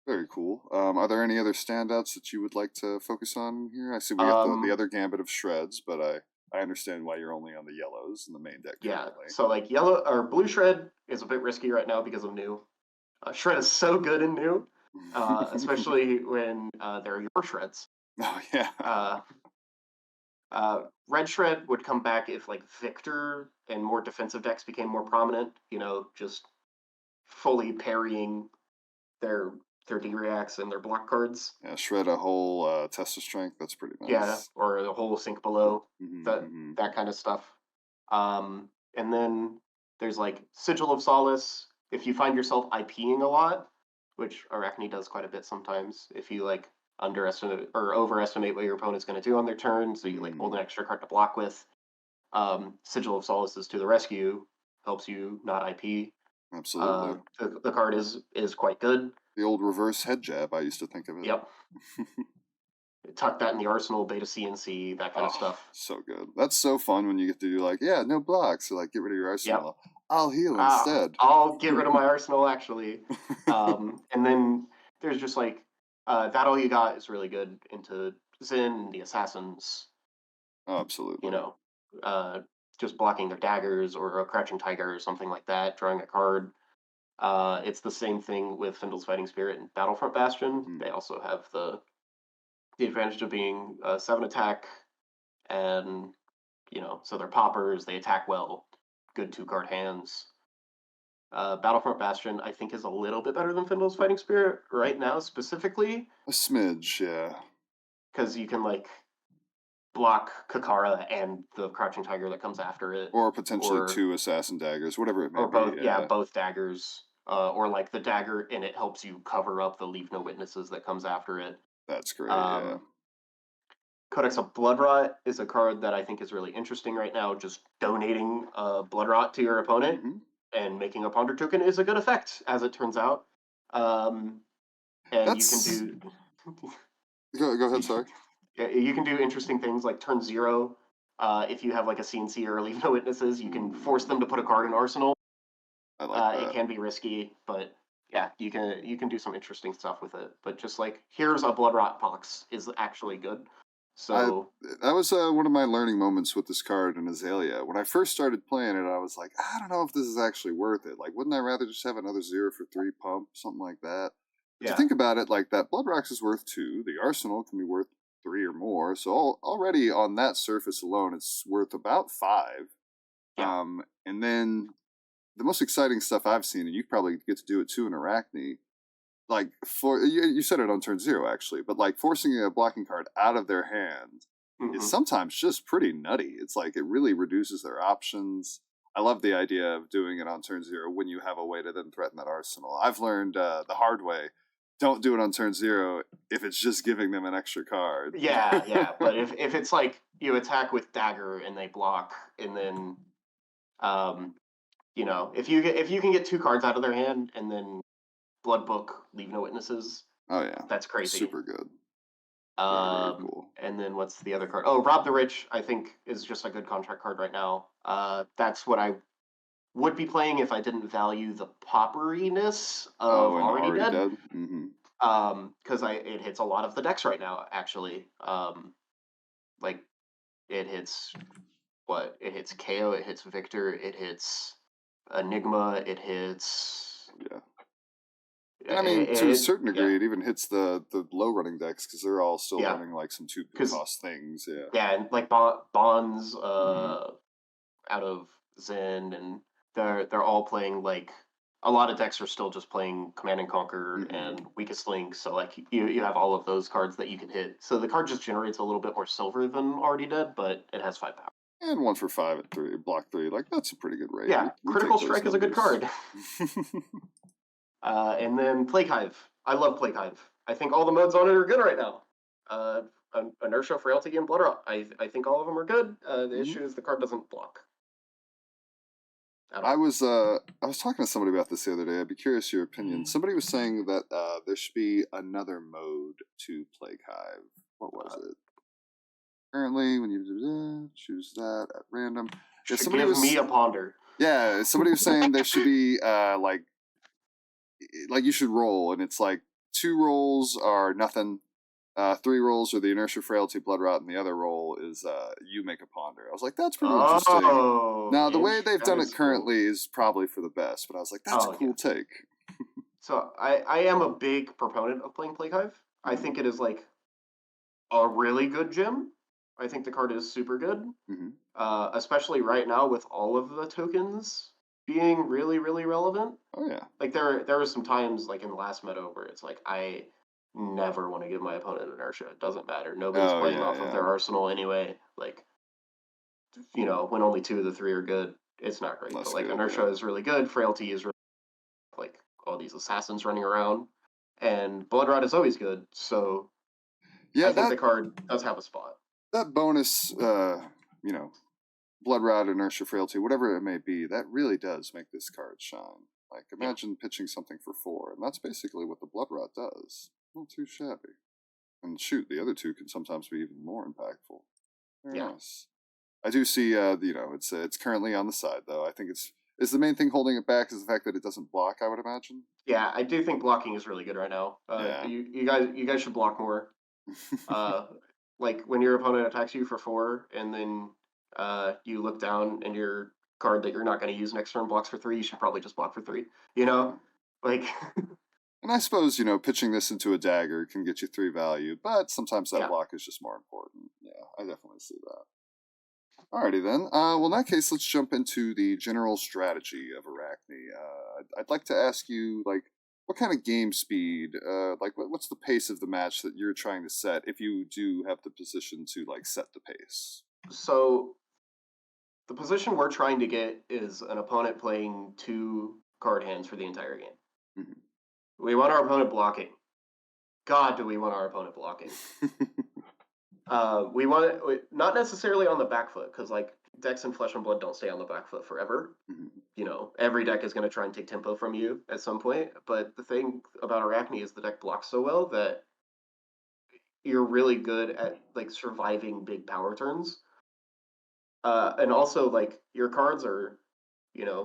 Very cool. Are there any other standouts that you would like to focus on here? I see we got the other gambit of shreds, but I understand why you're only on the yellows in the main deck currently. Yeah, so like yellow or blue shred is a bit risky right now because of new. Shred is so good in new, especially when they're your shreds. Oh yeah. Red shred would come back if like Victor and more defensive decks became more prominent. You know, just fully parrying their D-reacts and their block cards. Yeah, shred a whole test of strength. That's pretty nice. Yeah, or the whole sink below. That kind of stuff. And then there's like Sigil of Solace. If you find yourself IPing a lot, which Arachne does quite a bit sometimes, if you like underestimate or overestimate what your opponent's going to do on their turn, so you like hold an extra card to block with. Sigil of Solace is to the rescue, helps you not IP. Absolutely. The card is quite good. The old reverse head jab, I used to think of it. Yep. Tuck that in the arsenal, beta CNC, that kind of stuff. So good. That's so fun when you get to do like, yeah, no blocks, so like get rid of your arsenal. Yep. I'll heal instead. I'll get rid of my arsenal actually. And then there's just like that all you got is really good into Zen, the assassins. Oh, absolutely. You know, just blocking their daggers or a crouching tiger or something like that, drawing a card. It's the same thing with Findle's Fighting Spirit and Battlefront Bastion. Mm. They also have the advantage of being 7 attack, and so they're poppers. They attack well, good 2-card hands. Battlefront Bastion, I think, is a little bit better than Findle's Fighting Spirit right now, specifically. A smidge, yeah. Because you can block Kakara and the Crouching Tiger that comes after it, or potentially 2 assassin daggers, whatever it may or be. both. Yeah, both daggers. Or the dagger, and it helps you cover up the Leave No Witnesses that comes after it. That's great. Yeah. Codex of Bloodrot is a card that I think is really interesting right now. Just donating Bloodrot to your opponent and making a Ponder token is a good effect, as it turns out. And That's... you can do... Go ahead, sorry. You can do interesting things like turn 0. If you have a CNC or a Leave No Witnesses, you can force them to put a card in Arsenal. I like that. It can be risky, but yeah, you can do some interesting stuff with it. But just here's a Bloodrot box is actually good. So that was one of my learning moments with this card in Azalea. When I first started playing it, I was like, I don't know if this is actually worth it. Wouldn't I rather just have another 0 for 3 pump, something like that? But yeah. you think about it, that Bloodrox is worth 2. The Arsenal can be worth 3 or more. So already on that surface alone, it's worth about 5. Yeah. And then the most exciting stuff I've seen, and you probably get to do it too in Arakni, for you said it on turn 0 actually, but forcing a blocking card out of their hand is sometimes just pretty nutty. It's it really reduces their options. I love the idea of doing it on turn 0 when you have a way to then threaten that Arsenal. I've learned the hard way. Don't do it on turn 0 if it's just giving them an extra card. Yeah. But if it's you attack with dagger and they block, and then if you can get 2 cards out of their hand and then Blood Book, Leave No Witnesses. Oh yeah, that's crazy. Super good. Very cool. And then what's the other card? Oh, Rob the Rich, I think, is just a good contract card right now. That's what I would be playing if I didn't value the popperiness of Already Dead. Because it hits a lot of the decks right now, actually. It hits what? It hits KO, it hits Victor, it hits Enigma, it hits... Yeah. And I mean, to a certain degree, it even hits the low running decks because they're all still running some 2 cost things. Yeah. Yeah, and Bonds out of Zen, and they're all playing a lot of decks are still just playing Command and Conquer and Weakest Link. So you have all of those cards that you can hit. So the card just generates a little bit more silver than Already Dead, but it has 5 power. And 1 for 5 at 3, block 3. That's a pretty good rate. Yeah, Critical Strike is a good card. And then Plague Hive. I love Plague Hive. I think all the modes on it are good right now. Inertia, Frailty, and Bloodrot. I think all of them are good. The issue is the card doesn't block. I was talking to somebody about this the other day. I'd be curious your opinion. Somebody was saying that there should be another mode to Plague Hive. What was it? Currently, when you choose that at random. Yeah, somebody give me a ponder. Yeah, somebody was saying there should be you should roll, and it's 2 rolls are nothing, 3 rolls are the Inertia, Frailty, Bloodrot, and the other roll is you make a ponder. I was like, that's pretty interesting. Now, the way they've done it currently is probably for the best, but I was like, that's a cool take. So I am a big proponent of playing Plague Hive. I think it is a really good gem. I think the card is super good, especially right now with all of the tokens being really, really relevant. Oh yeah. There were some times in the last meta where it's I never want to give my opponent inertia. It doesn't matter. Nobody's playing off of their arsenal anyway. When only 2 of the 3 are good, it's not great. But inertia is really good. Frailty is really all these assassins running around, and Bloodrot is always good. So I think the card does have a spot. That bonus, Bloodrot, Inertia, Frailty, whatever it may be, that really does make this card shine. Imagine pitching something for 4, and that's basically what the Bloodrot does. Not too shabby. And shoot, the other 2 can sometimes be even more impactful. Very nice. I do see, it's currently on the side, though. I think it's the main thing holding it back is the fact that it doesn't block, I would imagine. Yeah, I do think blocking is really good right now. You guys should block more. When your opponent attacks you for 4, and then You look down and your card that you're not going to use next turn blocks for 3, you should probably just block for 3. You know, like And I suppose, pitching this into a dagger can get you 3 value, but sometimes that yeah. block is just more important. Yeah, I definitely see that. Alrighty then. Well, in that case, let's jump into the general strategy of Arachne. I'd like to ask you, like, what kind of game speed, what's the pace of the match that you're trying to set if you do have the position to, like, set the pace? So the position we're trying to get is an opponent playing 2 card hands for the entire game. Mhm. We want our opponent blocking. God, do we want our opponent blocking? We want it not necessarily on the back foot, because like decks in Flesh and Blood don't stay on the back foot forever. Mhm. Every deck is going to try and take tempo from you at some point. But the thing about Arachne is the deck blocks so well that you're really good at like surviving big power turns. And also like your cards are,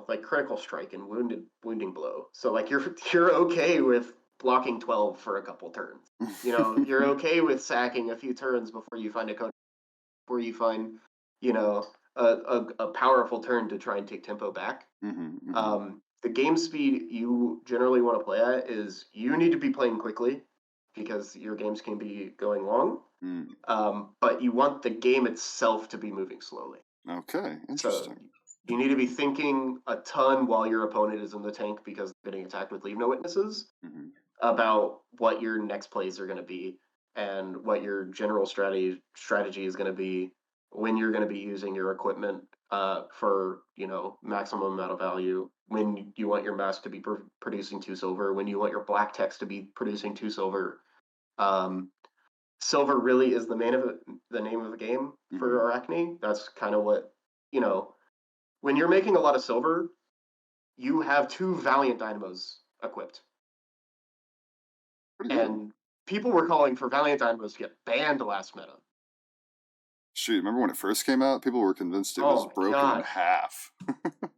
like critical strike and wounding blow. So like you're okay with blocking 12 for a couple turns. You're okay with sacking a few turns before you find a code, before you find, a powerful turn to try and take tempo back. Mhm, mhm. The game speed you generally want to play at is you need to be playing quickly because your games can be going long. Mm. But you want the game itself to be moving slowly. Okay, So interesting. you need to be thinking a ton while your opponent is in the tank because they're getting attacked with leave no witnesses Mhm. about what your next plays are going to be and what your general strategy is going to be when you're going to be using your equipment for maximum amount of value, when you want your mask to be producing 2 silver, when you want your black text to be producing 2 silver. um, Silver really is the name of the game for Mhm. Arachne. That's kind of what, when you're making a lot of silver, you have 2 Valiant Dynamos equipped. Pretty good. And people were calling for Valiant Dynamos to get banned last meta. Shoot, remember when it first came out? People were convinced it Oh was my broken in god. half. I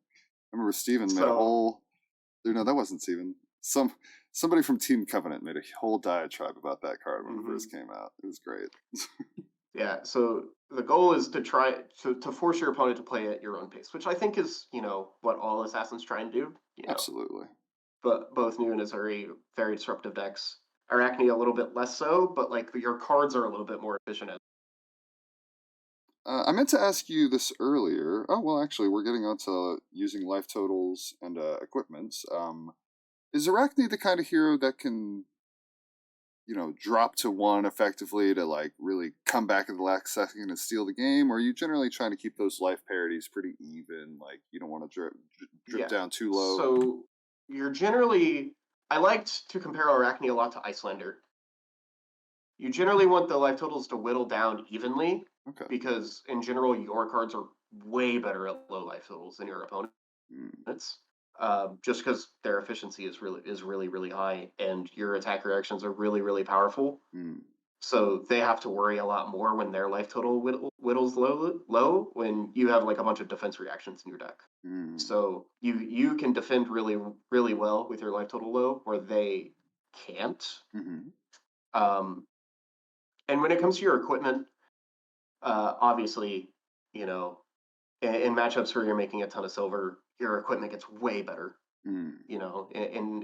remember Steven made a So, whole. No, that wasn't Steven. Somebody from Team Covenant made a whole diatribe about that card when it mhm. first came out. It was great. Yeah, so the goal is to try to force your opponent to play at your own pace, which I think is, what all assassins try and do, Absolutely. but both new and Azuri, very disruptive decks. Arachne a little bit less so, but like your cards are a little bit more efficient. I meant to ask you this earlier. Oh well, actually, we're getting onto using life totals and equipments. Is Arachne the kind of hero that can drop to 1 effectively to like really come back at the last second and steal the game? Or are you generally trying to keep those life parities pretty even? Like you don't want to drip Yeah. down too low. So you're generally I liked to compare Arachne a lot to Icelander. You generally want the life totals to whittle down evenly Okay. because in general your cards are way better at low life totals than your Mm, opponents. Just because their efficiency is really really high and your attack reactions are really really powerful. mm, So they have to worry a lot more when their life total whittles low when you have like a bunch of defense reactions in your deck. mm, So you can defend really really well with your life total low, where they can't. mm-hmm. Um, and when it comes to your equipment, obviously, you know, in matchups where you're making a ton of silver, your equipment gets way better. Mm,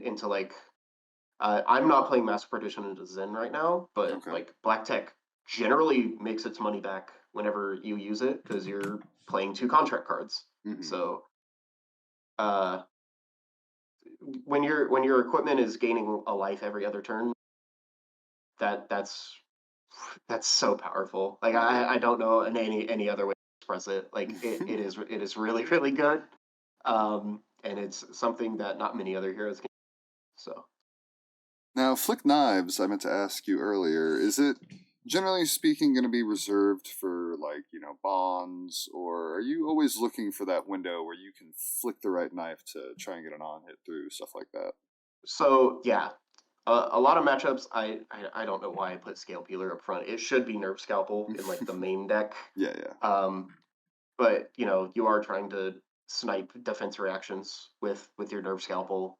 Into like I'm not playing Master Partition into Zen right now, but okay. like Black Tech generally makes its money back whenever you use it because you're playing 2 contract cards. Mm-hmm. So uh, when your equipment is gaining a life every other turn, that's so powerful. Like Right. I don't know any other way to express it. Like it is really really good. And it's something that not many other heroes can. So Now, flick knives, I meant to ask you earlier, is it generally speaking going to be reserved for like, bonds, or are you always looking for that window where you can flick the right knife to try and get an on hit through, stuff like that? yeah, a lot of matchups. I don't know why I put Scale Peeler up front. It should be Nerve Scalpel in like the main deck. Yeah, yeah. Um, but you are trying to snipe defense reactions with your Nerve Scalpel.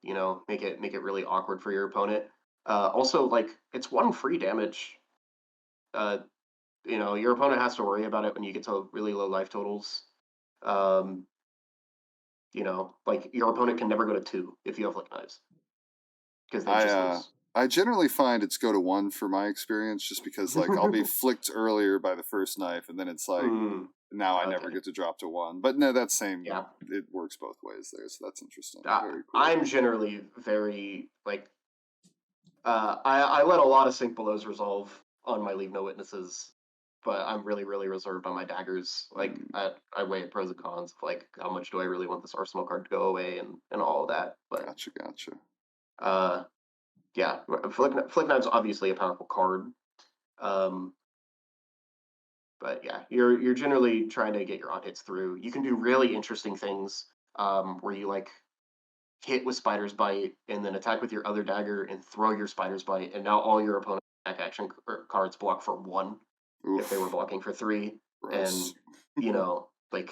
Make it really awkward for your opponent. Also, like it's 1 free damage. Uh, you know, your opponent has to worry about it when you get to really low life totals. Um, you know, like your opponent can never go to 2 if you have Flick Knives because they I just uh lose. I generally find it's go to 1 for my experience, just because like I'll be flicked earlier by the first knife, and then it's like now I never Okay. get to drop to 1. But no, that same Yeah. it works both ways there, so that's interesting. Uh, Very cool. I'm generally very like I let a lot of sync belows resolve on my leave no witnesses, but I'm really reserved on my daggers. Like I weigh pros and cons of like how much do I really want this arsenal card to go away and all of that. But Gotcha. uh yeah, Flick Knives obviously a powerful card. Um but yeah, you're generally trying to get your on hits through. You can do really interesting things where you like hit with Spider's Bite and then attack with your other dagger and throw your Spider's Bite, and now all your opponent's attack action cards block for 1 if they were Oof. blocking for 3. And Gross. you know, like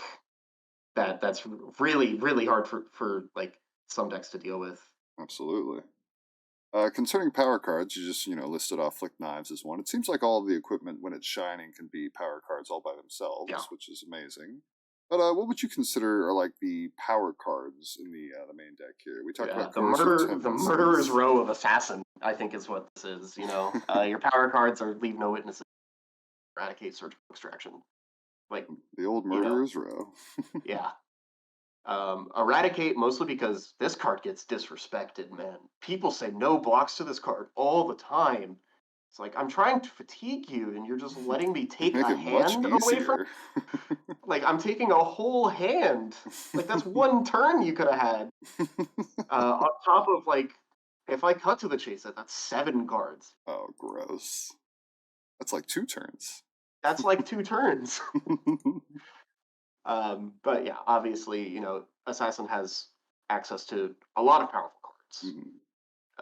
that's really hard for like some decks to deal with. Absolutely. Concerning power cards, you just listed off Flick Knives as one. It seems like all of the equipment when it's shining can be power cards all by Yeah. themselves, which is amazing. But what would you consider are like the power cards in the main deck here? We talked Yeah, about coercive the murderer's tendencies. row of assassin, I think is what this is. You know, your power cards are leave no witnesses, eradicate, surgical extraction. Like, The old you know, murderer's row. yeah. Eradicate mostly because this card gets disrespected, man. People say no blocks to this card all the time. It's like I'm trying to fatigue you, and you're just letting me You take make a it much hand away from. easier. Like I'm taking a whole hand. Like that's 1 turn you could have had. On top of like, if I cut to the chase, that's 7 cards. Oh, gross. That's like 2 turns. That's like 2 turns. But yeah, obviously, you know, Assassin has access to a lot of powerful cards. Mhm.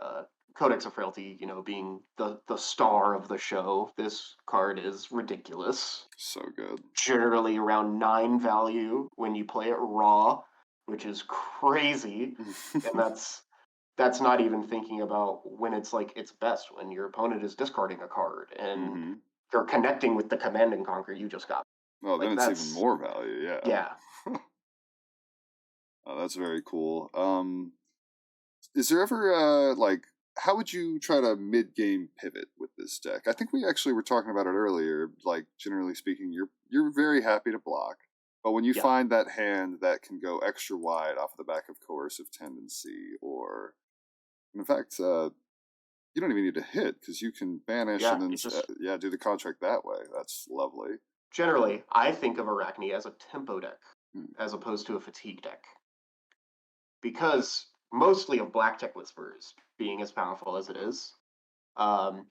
uh, Codex of Frailty, you know, being the star of the show, this card is ridiculous. So good. Generally around 9 value when you play it raw, which is crazy, and that's not even thinking about when it's like its best, when your opponent is discarding a card and hmm you're connecting with the command and conquer you just got. Oh, then Like it's even that's more value. Yeah. yeah. Oh, that's very cool. Is there ever like how would you try to mid-game pivot with this deck? I think we actually were talking about it earlier. Like generally speaking, you're very happy to block, but when you Yeah. find that hand that can go extra wide off the back of coercive tendency, or in fact, you don't even need to hit because you can banish Yeah, and then it's just do the contract that way. That's lovely. generally I think of Arachne as a tempo deck Hmm. as opposed to a fatigue deck. Because mostly of Black Tech Whisperers being as powerful as it is,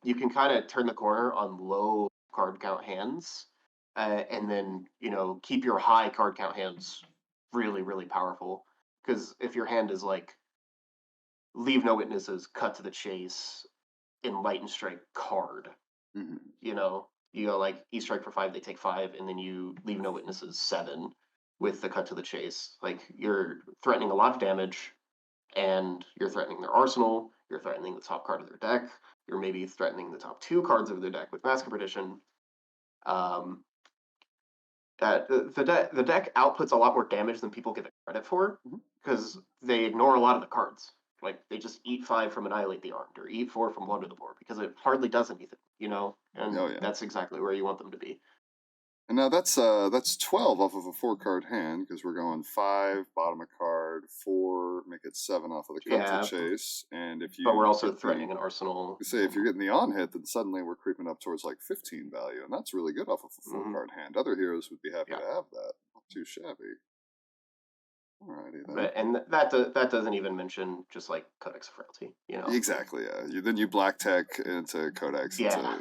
you can kind of turn the corner on low card count hands, and then you know keep your high card count hands really powerful. Because if your hand is like leave no witnesses, cut to the chase, enlighten strike card, hmm you go like E strike for 5, they take 5, and then you leave no witnesses 7 with the cut to the chase. Like you're threatening a lot of damage and you're threatening their arsenal, you're threatening the top card of their deck, you're maybe threatening the top 2 cards of their deck with Mask Perdition. Um, the deck outputs a lot more damage than people give it credit for hmm because they ignore a lot of the cards. Like they just eat 5 from Annihilate the Armed or eat 4 from Blood to the Board because it hardly does anything, you know, and Oh yeah. that's exactly where you want them to be. And now that's 12 off of a 4 card hand because we're going 5 bottom of card, 4 make it 7 off of the cut to the Yeah, chase, and if but we're you also get the threatening an arsenal. say if you're getting the on hit, then suddenly we're creeping up towards like 15 value, and that's really good off of a 4 Mm-hmm. card hand. Other heroes would be happy Yeah. to have that. Not too shabby. Alrighty then. But and that doesn't even mention just like Codex of Frailty, you know. Exactly. Yeah. Then you black tech into Codex into Yeah.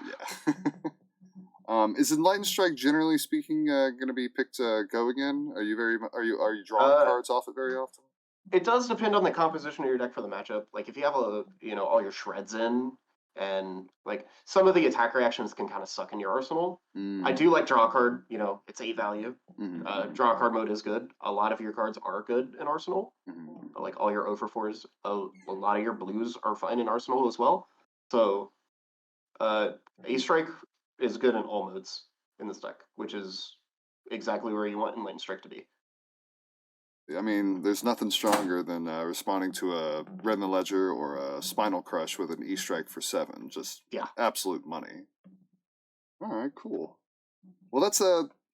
yeah. Is Enlightened Strike generally speaking going to be picked go again? Are you are you drawing Uh, cards off it very often? it does depend on the composition of your deck for the matchup. Like if you have all your shreds in, and like some of the attack reactions can kind of suck in your arsenal. I Mm. do like draw card. You know, it's 8 value. Mm-hmm. Draw card mode is good. A lot of your cards are good in arsenal. Mm-hmm. Like all your 0 for 4s, a lot of your blues are fine in arsenal as well. So A strike is good in all modes. in this deck, which is exactly where you want Inlane Strike to be. I mean, there's nothing stronger than responding to a Red in the Ledger or a Spinal Crush with an E-Strike for 7. Just absolute money. All right, cool. Well, that's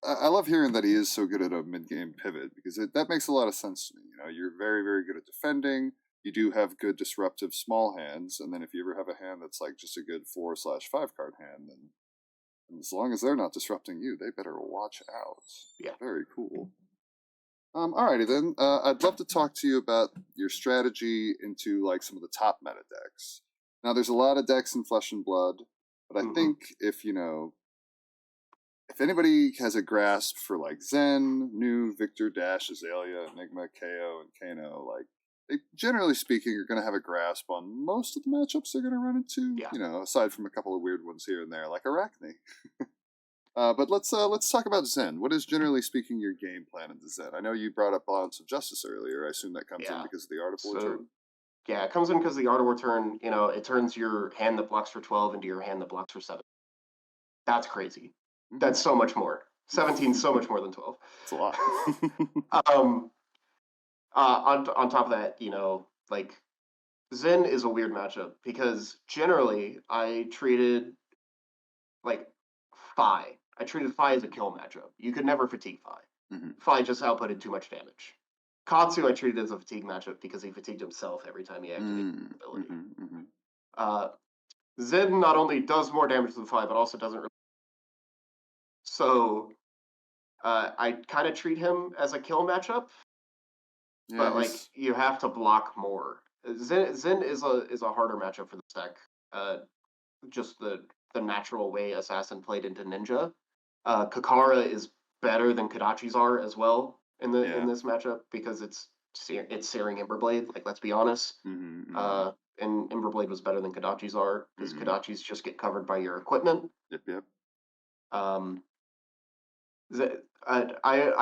I love hearing that he is so good at a mid-game pivot, because that makes a lot of sense to me. You know, you're very, very good at defending. You do have good disruptive small hands, and then if you ever have a hand that's like just a good 4/5 card hand, then as long as they're not disrupting you, they better watch out. Yeah. Very cool. Alrighty then. I'd love to talk to you about your strategy into like some of the top meta decks. Now, there's a lot of decks in Flesh and Blood, but I think if anybody has a grasp for like Zen, Nu, Victor, Dash, Azalea, Enigma, KO, and Kano, like they generally speaking are going to have a grasp on most of the matchups they're going to run into. Yeah. You know, aside from a couple of weird ones here and there, like Arakni. But let's talk about Zen. What is, generally speaking, your game plan into Zen? I know you brought up Balance of Justice earlier. I assume that comes in because of the Art of War turn. Yeah, it comes in because of the Art of War turn. You know, it turns your hand that blocks for 12 into your hand that blocks for 7. That's crazy. That's so much more. 17 so much more than 12. It's a lot. On top of that, you know, like Zen is a weird matchup because generally I treated like Fi. I treated Fi as a kill matchup. You could never fatigue Fi. Fi just outputted too much damage. Katsu I treated as a fatigue matchup because he fatigued himself every time he activated his ability. Zen not only does more damage than Fi, but also doesn't really. So I kind of treat him as a kill matchup, but like you have to block more. Zen is a harder matchup for this deck. Just the natural way Assassin played into Ninja. Kakara is better than Kodachi's are as well in this matchup because it's Searing Emberblade. Like, let's be honest. And Emberblade was better than Kodachi's are because Kodachi's just get covered by your equipment. Yep. I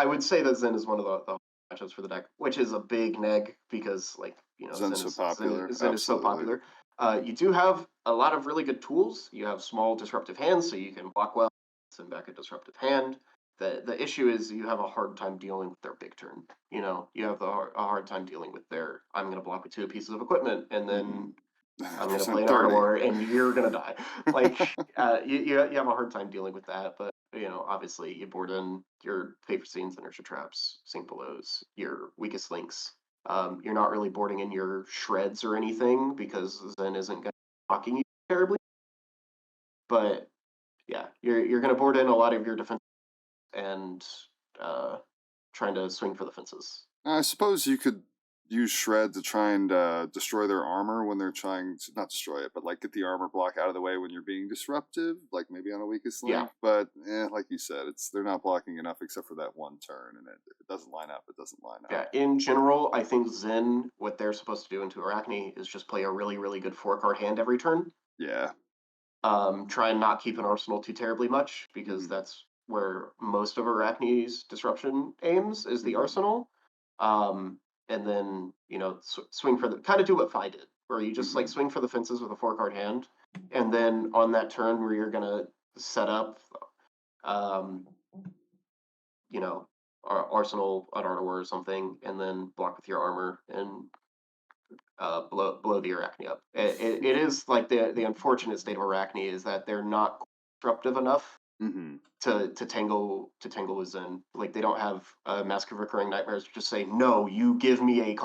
would say that Zen is one of the matchups for the deck, which is a big neg because, like, you know, Zen is so popular. You do have a lot of really good tools. You have small disruptive hands, so you can block well, send back a disruptive hand. The issue is you have a hard time dealing with their big turn. You know, you have a hard time dealing with their, I'm going to block with 2 pieces of equipment, and then I'm going to play an Art of War, and you're going to die. Like, you have a hard time dealing with that, but, you know, obviously you board in your favorite scenes, inertia traps, sink belows, your weakest links. You're not really boarding in your shreds or anything because Zen isn't going to be blocking you terribly. But yeah, you're going to board in a lot of your defense and trying to swing for the fences. I suppose you could use Shred to try and destroy their armor when they're trying to, not destroy it, but like get the armor block out of the way when you're being disruptive, like maybe on a weakest link. Yeah. But like you said, they're not blocking enough except for that one turn, and if it doesn't line up, it doesn't line up. Yeah, in general, I think Zen, what they're supposed to do into Arakni is just play a really, really good 4-card hand every turn. Yeah. Try and not keep an arsenal too terribly much because that's where most of Arakni's disruption aims is the arsenal. And then, you know, swing for the, kind of do what Fi did, where you just like swing for the fences with a 4-card hand, and then on that turn where you're gonna set up, you know, arsenal on Art of War or something, and then block with your armor and blow the Arakni up. It is like the unfortunate state of Arakni is that they're not disruptive enough to tangle with Zen. Like, they don't have Mask of Recurring Nightmares to just say, no, you give me a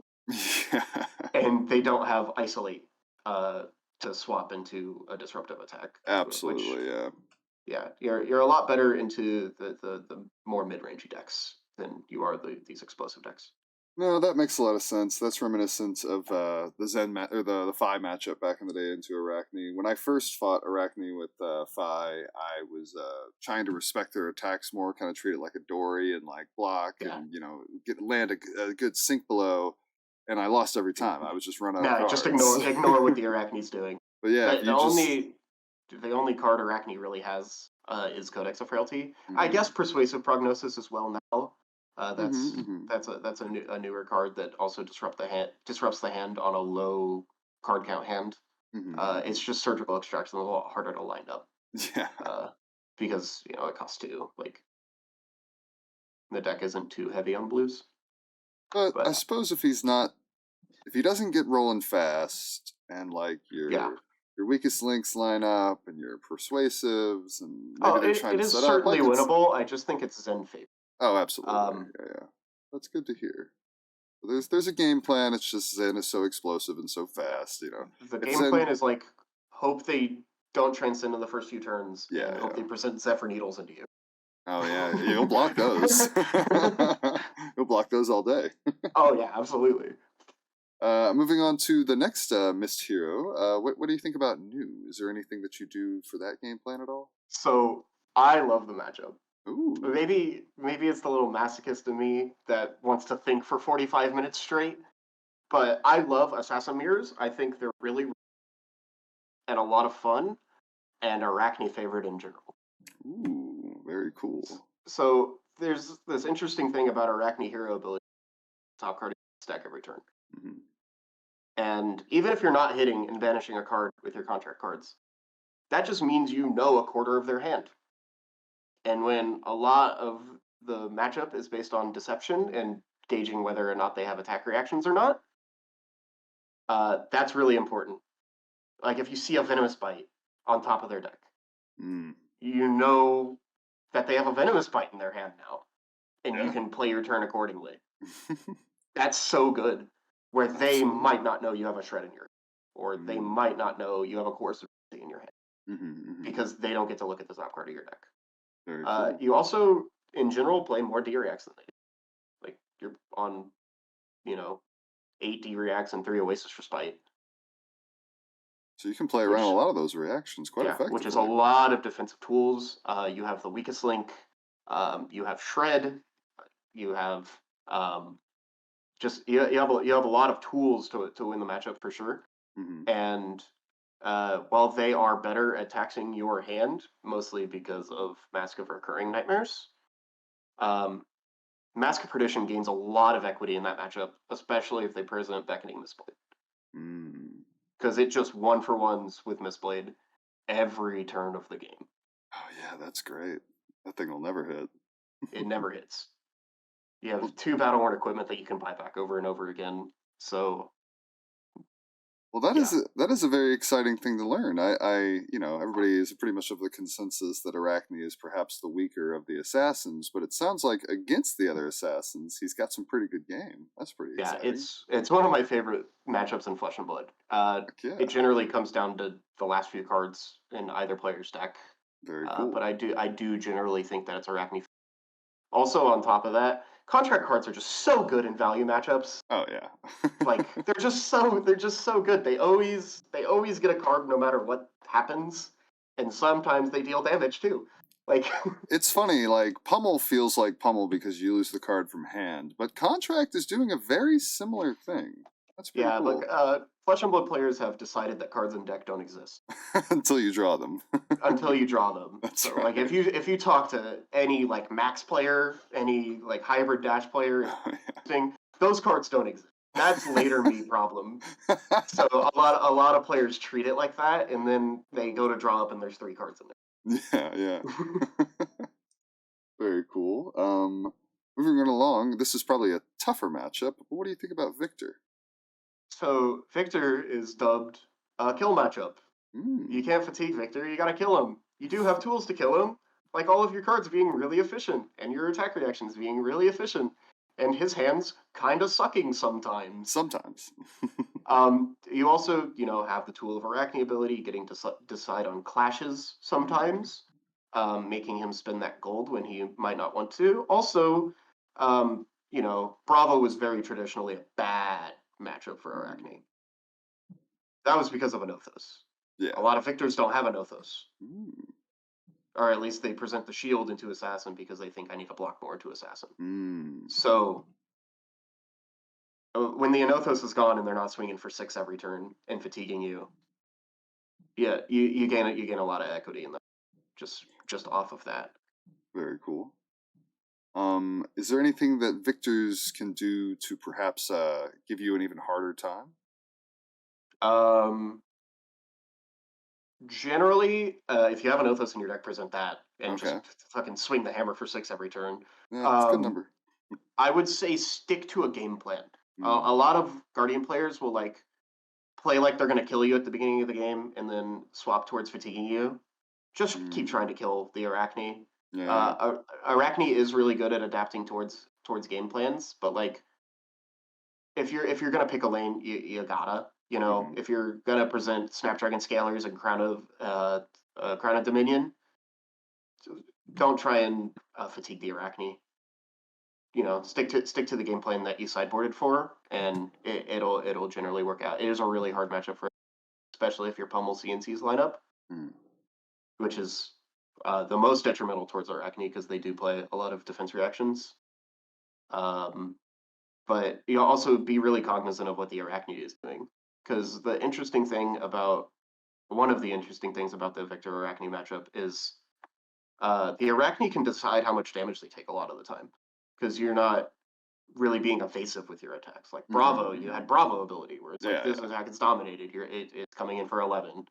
and they don't have Isolate to swap into a disruptive attack. Absolutely, yeah. You're a lot better into the more mid-rangey decks than you are these explosive decks. No, that makes a lot of sense. That's reminiscent of the Zen or the Fi matchup back in the day into Arakni. When I first fought Arakni with Fi, I was trying to respect their attacks more, kind of treat it like a Dory and like block and, you know, land a good sink below, and I lost every time. I was just running out of cards. Just ignore what the Arakni's doing. But yeah, the only card Arakni really has is Codex of Frailty. I guess Persuasive Prognosis as well now. That's a newer card that also disrupts the hand on a low card count hand. It's just Surgical Extraction, a little harder to line up. Yeah. because it costs 2. Like the deck isn't too heavy on blues. But I But suppose if he doesn't get rolling fast, and like yeah, your weakest links line up, and your persuasives, and maybe oh, they're it, trying it to is set up, certainly like it's winnable. I just think it's Zen favor. oh, absolutely, Um, yeah. That's good to hear. There's a game plan. It's just Zen is so explosive and so yeah, fast. the If game Zen, plan is like hope they don't transcend in the first few turns, yeah, and hope yeah. they present Zephyr Needles into you. Oh yeah, you'll block those. You'll block those all day. Oh yeah, absolutely. Moving on to the next Mist Hero. What do you think about New? Is there anything that you do for that game plan at all? So I love the matchup. Ooh. Maybe it's the little masochist in me that wants to think for 45 minutes straight. But I love Assassin Mirrors. I think they're really and a lot of fun, and Arakni favorite in general. Ooh, very cool. So there's this interesting thing about Arakni hero ability, top card stack every turn. Mhm. And even if you're not hitting and banishing a card with your contract cards, that just means you know a quarter of their hand. And when a lot of the matchup is based on deception and gauging whether or not they have attack reactions or not, that's really important. Like if you see a venomous bite on top of their deck, Mm. you know that they have a venomous bite in their hand now, and you Yeah. can play your turn accordingly. That's so good. Where they Absolutely. might not know you have a shred in your hand, or they Mm. might not know you have a course in your hand Mm-hmm. because they don't get to look at the top card of your deck. Very cool. You also, in general, play more D reacts than they do. Like you're on, you know, 8 D reacts and 3 Oasis for spite, So you can play around a which lot of those reactions quite which is a effectively. lot of defensive tools. You have the weakest link, you have shred, you have just you have a lot of tools to win the matchup for sure. Mm-hmm. And while they are better at taxing your hand, mostly because of Mask of Recurring Nightmares, um, Mask of Perdition gains a lot of equity in that matchup, especially if they present Beckoning Mistblade. Mm. Because it just one for ones with Mistblade every turn of the game. Oh yeah, that's great. That thing will never hit. It never hits. You Well, have 2 Battle Worn equipment that you can buy back over and over again. So Well, that yeah, is a very exciting thing to learn. Everybody is pretty much of the consensus that Arachne is perhaps the weaker of the assassins, but it sounds like against the other assassins, he's got some pretty good game. That's pretty yeah, exciting. it's one of my favorite matchups in Flesh and Blood. Heck yeah, It generally comes down to the last few cards in either player's deck, very but cool. I do generally think that it's Arachne. Also, on top of that, contract cards are just so good in value matchups. Oh yeah. Like they're just so good. They always get a card no matter what happens, and sometimes they deal damage too. Like It's funny, like Pummel feels like Pummel because you lose the card from hand, but Contract is doing a very similar thing. That's pretty yeah, look, cool. Flesh and Blood players have decided that cards in deck don't exist Until you draw them. until you draw them. That's So like right. if you talk to any like max player, any like hybrid dash player, Oh, thing, those cards don't exist. That's later me problem. yeah. So a lot of players treat it like that, and then they go to draw up and there's 3 cards in Yeah, yeah. there. Very cool. Moving right along, this is probably a tougher matchup. But what do you think about Victor? So Victor is dubbed a kill matchup. You Mm. can't fatigue Victor, you gotta kill him. You do have tools to kill him, like all of your cards being really efficient, and your attack reactions being really efficient, and his hands kinda sucking sometimes. Sometimes. You also, have the tool of Arachne ability, getting to decide on clashes Mm. sometimes, making him spend that gold when he might not want to. Also, Bravo was very traditionally a bad matchup for Mm. Arachne. That was because of an Othos. A Yeah. lot of victors don't have an Othos, Mm. or at least they present the shield into Assassin because they think I need to block more to Assassin. Mm. So when the Anothos is gone and they're not swinging for 6 every turn and fatiguing you, yeah, you gain a lot of equity in that just off of that. Very cool. Is there anything that victors can do to perhaps give you an even harder time? Um, Generally, if you have an Othos in your deck, present that and just Okay. fucking swing the hammer for 6 every turn. Yeah, it's a good number. I would say stick to a game plan. A Mm. lot of Guardian players will like play like they're going to kill you at the beginning of the game and then swap towards fatiguing you. Just keep trying to kill the Arakni. Yeah. Arakni is really good at adapting towards game plans, but like if you're gonna pick a lane, you gotta. You know, if you're gonna present Snapdragon Scalers and Crown of Dominion, don't try and fatigue the Arakni. You know, stick to the game plan that you sideboarded for, and it'll generally work out. It is a really hard matchup for, especially if your pummel CNCs line up, which is the most detrimental towards Arakni because they do play a lot of defense reactions. But you know, also be really cognizant of what the Arakni is doing, because one of the interesting things about the Victor Arakni matchup is the Arakni can decide how much damage they take a lot of the time, because you're not really being evasive with your attacks. Like Bravo, you had Bravo ability where it's like this attack is dominated. It's coming in for 11.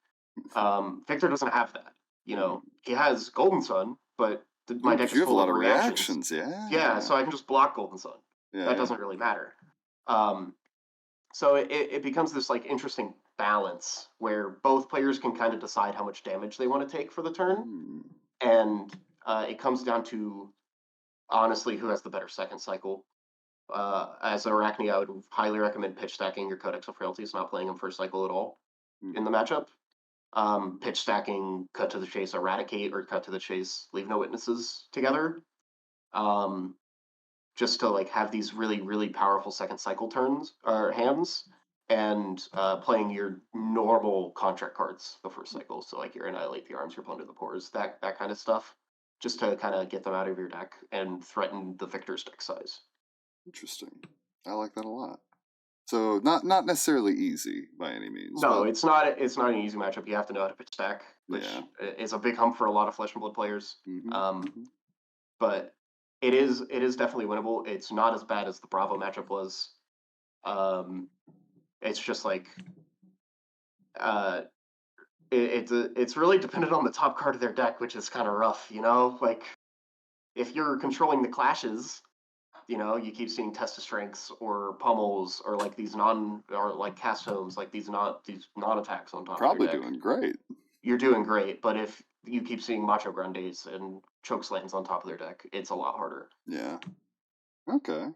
Victor doesn't have that. You know, he has Golden Sun, but my deck is full of reactions. Yeah, so I can just block Golden Sun. That doesn't really matter. So it becomes this like interesting balance where both players can kind of decide how much damage they want to take for the turn, and it comes down to honestly who has the better second cycle. As Arakni, I would highly recommend pitch stacking your Codex of Frailties, not playing them first cycle at all in the matchup. Pitch stacking, cut to the chase, eradicate, or cut to the chase, leave no witnesses together. Just to like have these really, really powerful second cycle turns or hands, and playing your normal contract cards the first cycle. So like your Annihilate the Arms, your Plunder the Pores, that kind of stuff, just to kind of get them out of your deck and threaten the victor's deck size. Interesting. I like that a lot. So not necessarily easy by any means. No, but... it's not an easy matchup. You have to know how to pitch stack, which is a big hump for a lot of Flesh and Blood players. But it is definitely winnable. It's not as bad as the Bravo matchup was. It's just like it's really dependent on the top card of their deck, which is kind of rough, you know. Like if you're controlling the clashes, you know, you keep seeing Test of Strengths or Pummels or like these cast homes, like these non attacks on top. Probably of your deck. Doing great. You're doing great, but if you keep seeing Macho Grandes and Chokeslams on top of their deck, it's a lot harder. Yeah. Okay.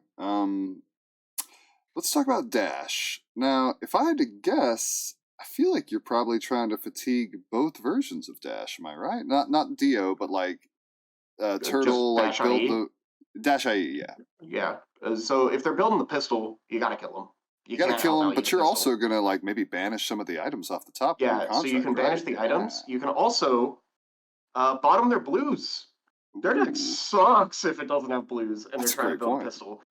Let's talk about Dash. Now, if I had to guess, I feel like you're probably trying to fatigue both versions of Dash. Am I right? Not Dio, but like Turtle, like build the Dash IE. Yeah. Yeah. So if they're building the pistol, you gotta kill them. You gotta kill them, but you're also gonna like maybe banish some of the items off the top. Yeah. So you can banish the items. You can also bottom their blues. Their deck sucks if it doesn't have blues and they're trying to build a pistol.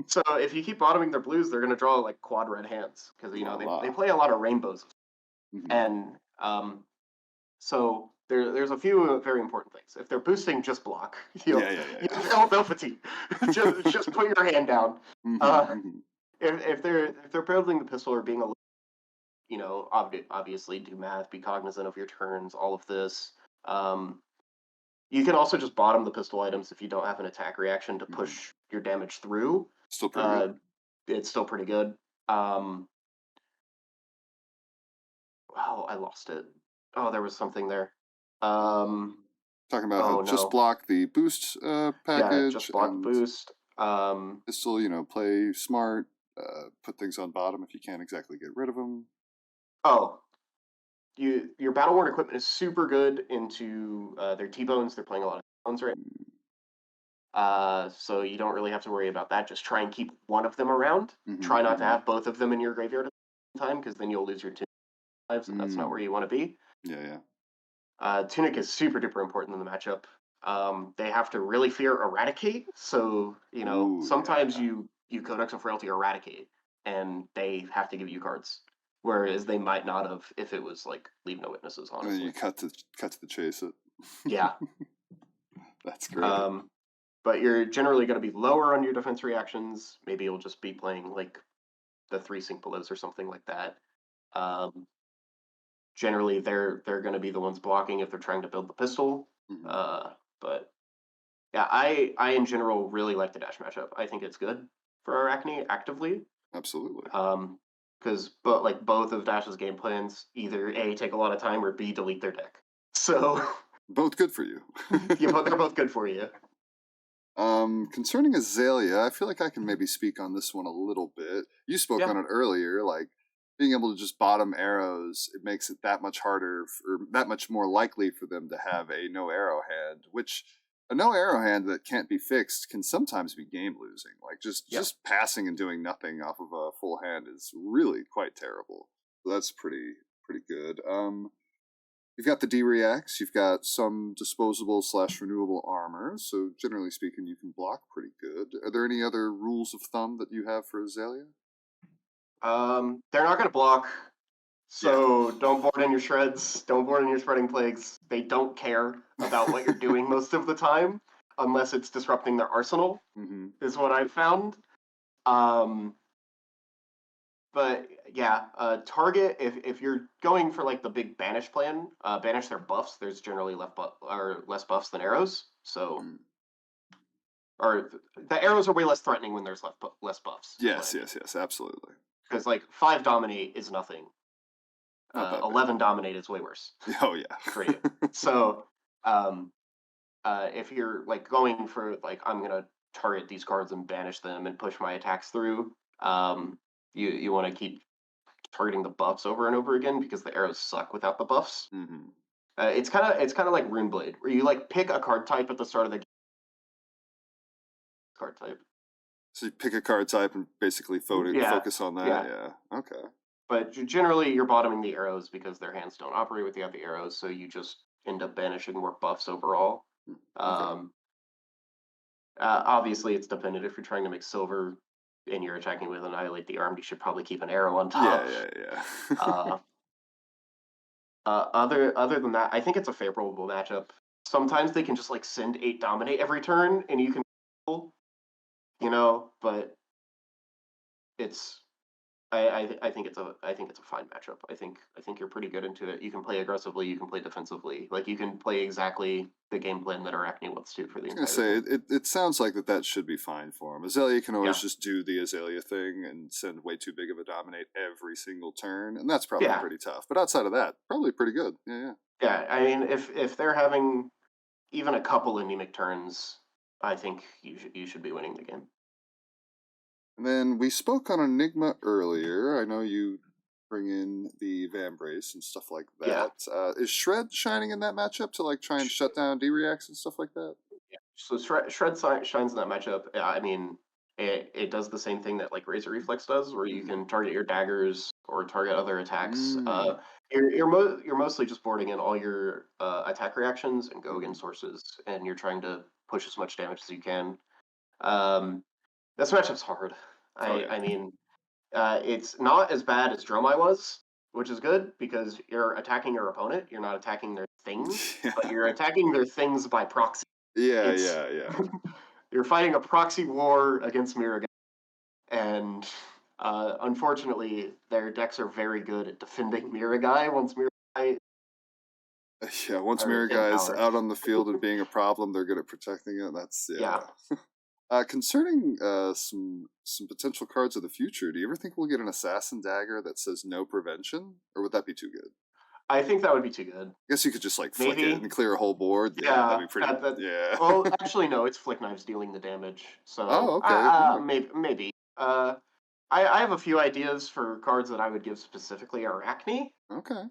So if you keep bottoming their blues, they're going to draw like quad red hands because you know they play a lot of rainbows, and so there's a few very important things. If they're boosting, just block. They'll fatigue. just put your hand down. If they're building the pistol or being a, you know, obviously do math, be cognizant of your turns, all of this. You can also just bottom the pistol items if you don't have an attack reaction to push your damage through. Still pretty good. It's still pretty good. Oh, I lost it. Oh, there was something there. Talking about just block the boost package. Yeah, just block the boost. Pistol, you know, play smart. Put things on bottom if you can't exactly get rid of them. Oh. Your battle worn equipment is super good into their T-bones. They're playing a lot of T-bones right. So you don't really have to worry about that. Just try and keep one of them around. Try not to have both of them in your graveyard at the same time, because then you'll lose your two lives, and that's not where you want to be. Tunic is super duper important in the matchup. They have to really fear Eradicate. So you know sometimes you Codex of Frailty Eradicate, and they have to give you cards. Whereas they might not have if it was like Leave No Witnesses, honestly. And you cut to the chase it. Yeah. That's great. But you're generally going to be lower on your defense reactions. Maybe you'll just be playing like the 3 Sync Belows or something like that. Generally, they're going to be the ones blocking if they're trying to build the pistol. But yeah, I in general really like the dash matchup. I think it's good for Arachne actively. Absolutely. Because both of Dash's game plans either A, take a lot of time, or B, delete their deck. So Both good for you. they're both good for you. Concerning Azalea, I feel like I can maybe speak on this one a little bit. You spoke on it earlier, like being able to just bottom arrows, it makes it that much harder or that much more likely for them to have a no arrow hand, which a no arrow hand that can't be fixed can sometimes be game losing. Like just passing and doing nothing off of a full hand is really quite terrible. So that's pretty good. You've got the D-Reacts, you've got some disposable / renewable armor, so generally speaking, you can block pretty good. Are there any other rules of thumb that you have for Azalea? They're not going to block, so don't board in your shreds, don't board in your spreading plagues. They don't care about what you're doing most of the time, unless it's disrupting their arsenal, is what I've found. But yeah, target if you're going for like the big banish plan, banish their buffs. There's generally less buffs than arrows, so or the arrows are way less threatening when there's less buffs. Yes, absolutely. Because like 5 dominate is nothing. 11 dominate is way worse. Oh yeah, for you. So if you're like going for like I'm gonna target these cards and banish them and push my attacks through, you want to keep targeting the buffs over and over again because the arrows suck without the buffs. It's kind of like Runeblade, where you like pick a card type at the start of the game. Card type. So you pick a card type and basically focus on that. Yeah. Okay. But generally, you're bottoming the arrows because their hands don't operate without the arrows, so you just end up banishing more buffs overall. Okay. Obviously, it's dependent. If you're trying to make silver and you're attacking with Annihilate the Armed, you should probably keep an arrow on top. Yeah. Other than that, I think it's a favorable matchup. Sometimes they can just like send 8 dominate every turn, and you can, but it's. I think it's a fine matchup. I think you're pretty good into it. You can play aggressively, you can play defensively. Like you can play exactly the game plan that Arachne wants to for the entire game. It sounds like that should be fine for him. Azalea can always just do the Azalea thing and send way too big of a dominate every single turn, and that's probably pretty tough. But outside of that, probably pretty good. Yeah, I mean, if they're having even a couple anemic turns, I think you should be winning the game. And then we spoke on Enigma earlier. I know you bring in the Vambrace and stuff like that. Is Shred shining in that matchup to like try and shut down D-Reacts and stuff like that? Yeah. So Shred shines in that matchup. I mean, it does the same thing that like Razor Reflex does, where you can target your daggers or target other attacks. You're mostly just boarding in all your attack reactions and Gogan sources, and you're trying to push as much damage as you can. This matchup's hard. I mean, it's not as bad as Dromai was, which is good because you're attacking your opponent. You're not attacking their things, but you're attacking their things by proxy. Yeah. You're fighting a proxy war against Mirror, and unfortunately, their decks are very good at defending Mirror Guy once Mirror Guy. Yeah, once Mirror Guy's out on the field and being a problem, they're good at protecting it. That's concerning some potential cards of the future, do you ever think we'll get an Assassin Dagger that says no prevention, or would that be too good? I think that would be too good. I guess you could just like flick it and clear a whole board. Yeah, that'd be pretty. Yeah. Well, actually, no. It's Flick Knives dealing the damage. So. Oh, okay. Maybe. I have a few ideas for cards that I would give specifically Arachne. Okay.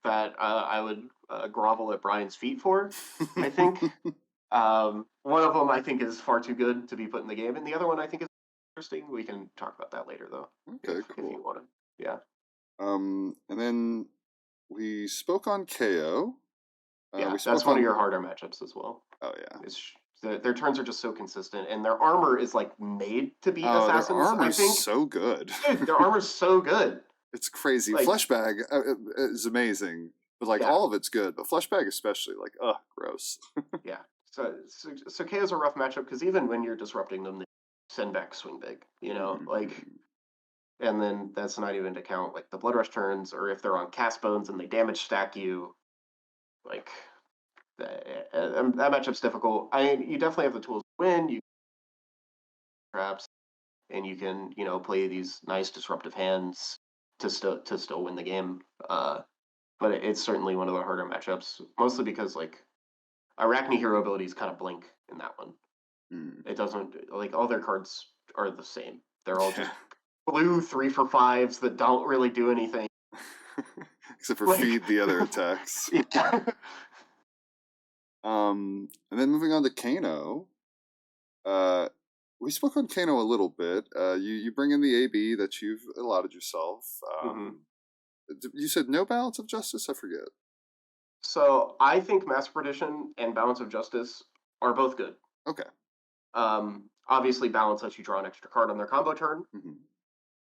That I would grovel at Brian's feet for. I think. One of them I think is far too good to be put in the game, and the other one I think is interesting. We can talk about that later, though. Okay, cool. If you want to. Yeah. And then we spoke on KO. That's one of your harder matchups as well. Oh yeah. Their turns are just so consistent, and their armor is like made to beat assassins. Their armor's so good. Dude, their armor's so good. It's crazy. Like, Fleshbag is amazing, but like all of it's good. But Fleshbag especially, like, gross. Yeah. So KO's a rough matchup because even when you're disrupting them, they send back swing big. Like, and then that's not even to count like the Blood Rush turns, or if they're on cast bones and they damage stack you, like. that matchup's difficult. You definitely have the tools to win. You traps, and you can play these nice disruptive hands to still win the game. But it's certainly one of the harder matchups, mostly because like Arakni hero abilities kind of blink in that one. It doesn't like all their cards are the same. They're all just blue 3-for-5s that don't really do anything. Except for feed the other attacks. Yeah. And then moving on to Kano. We spoke on Kano a little bit. You bring in the AB that you've allotted yourself. You said no balance of justice? I forget. So I think Master Perdition and Balance of Justice are both good. Okay. Obviously, Balance lets you draw an extra card on their combo turn.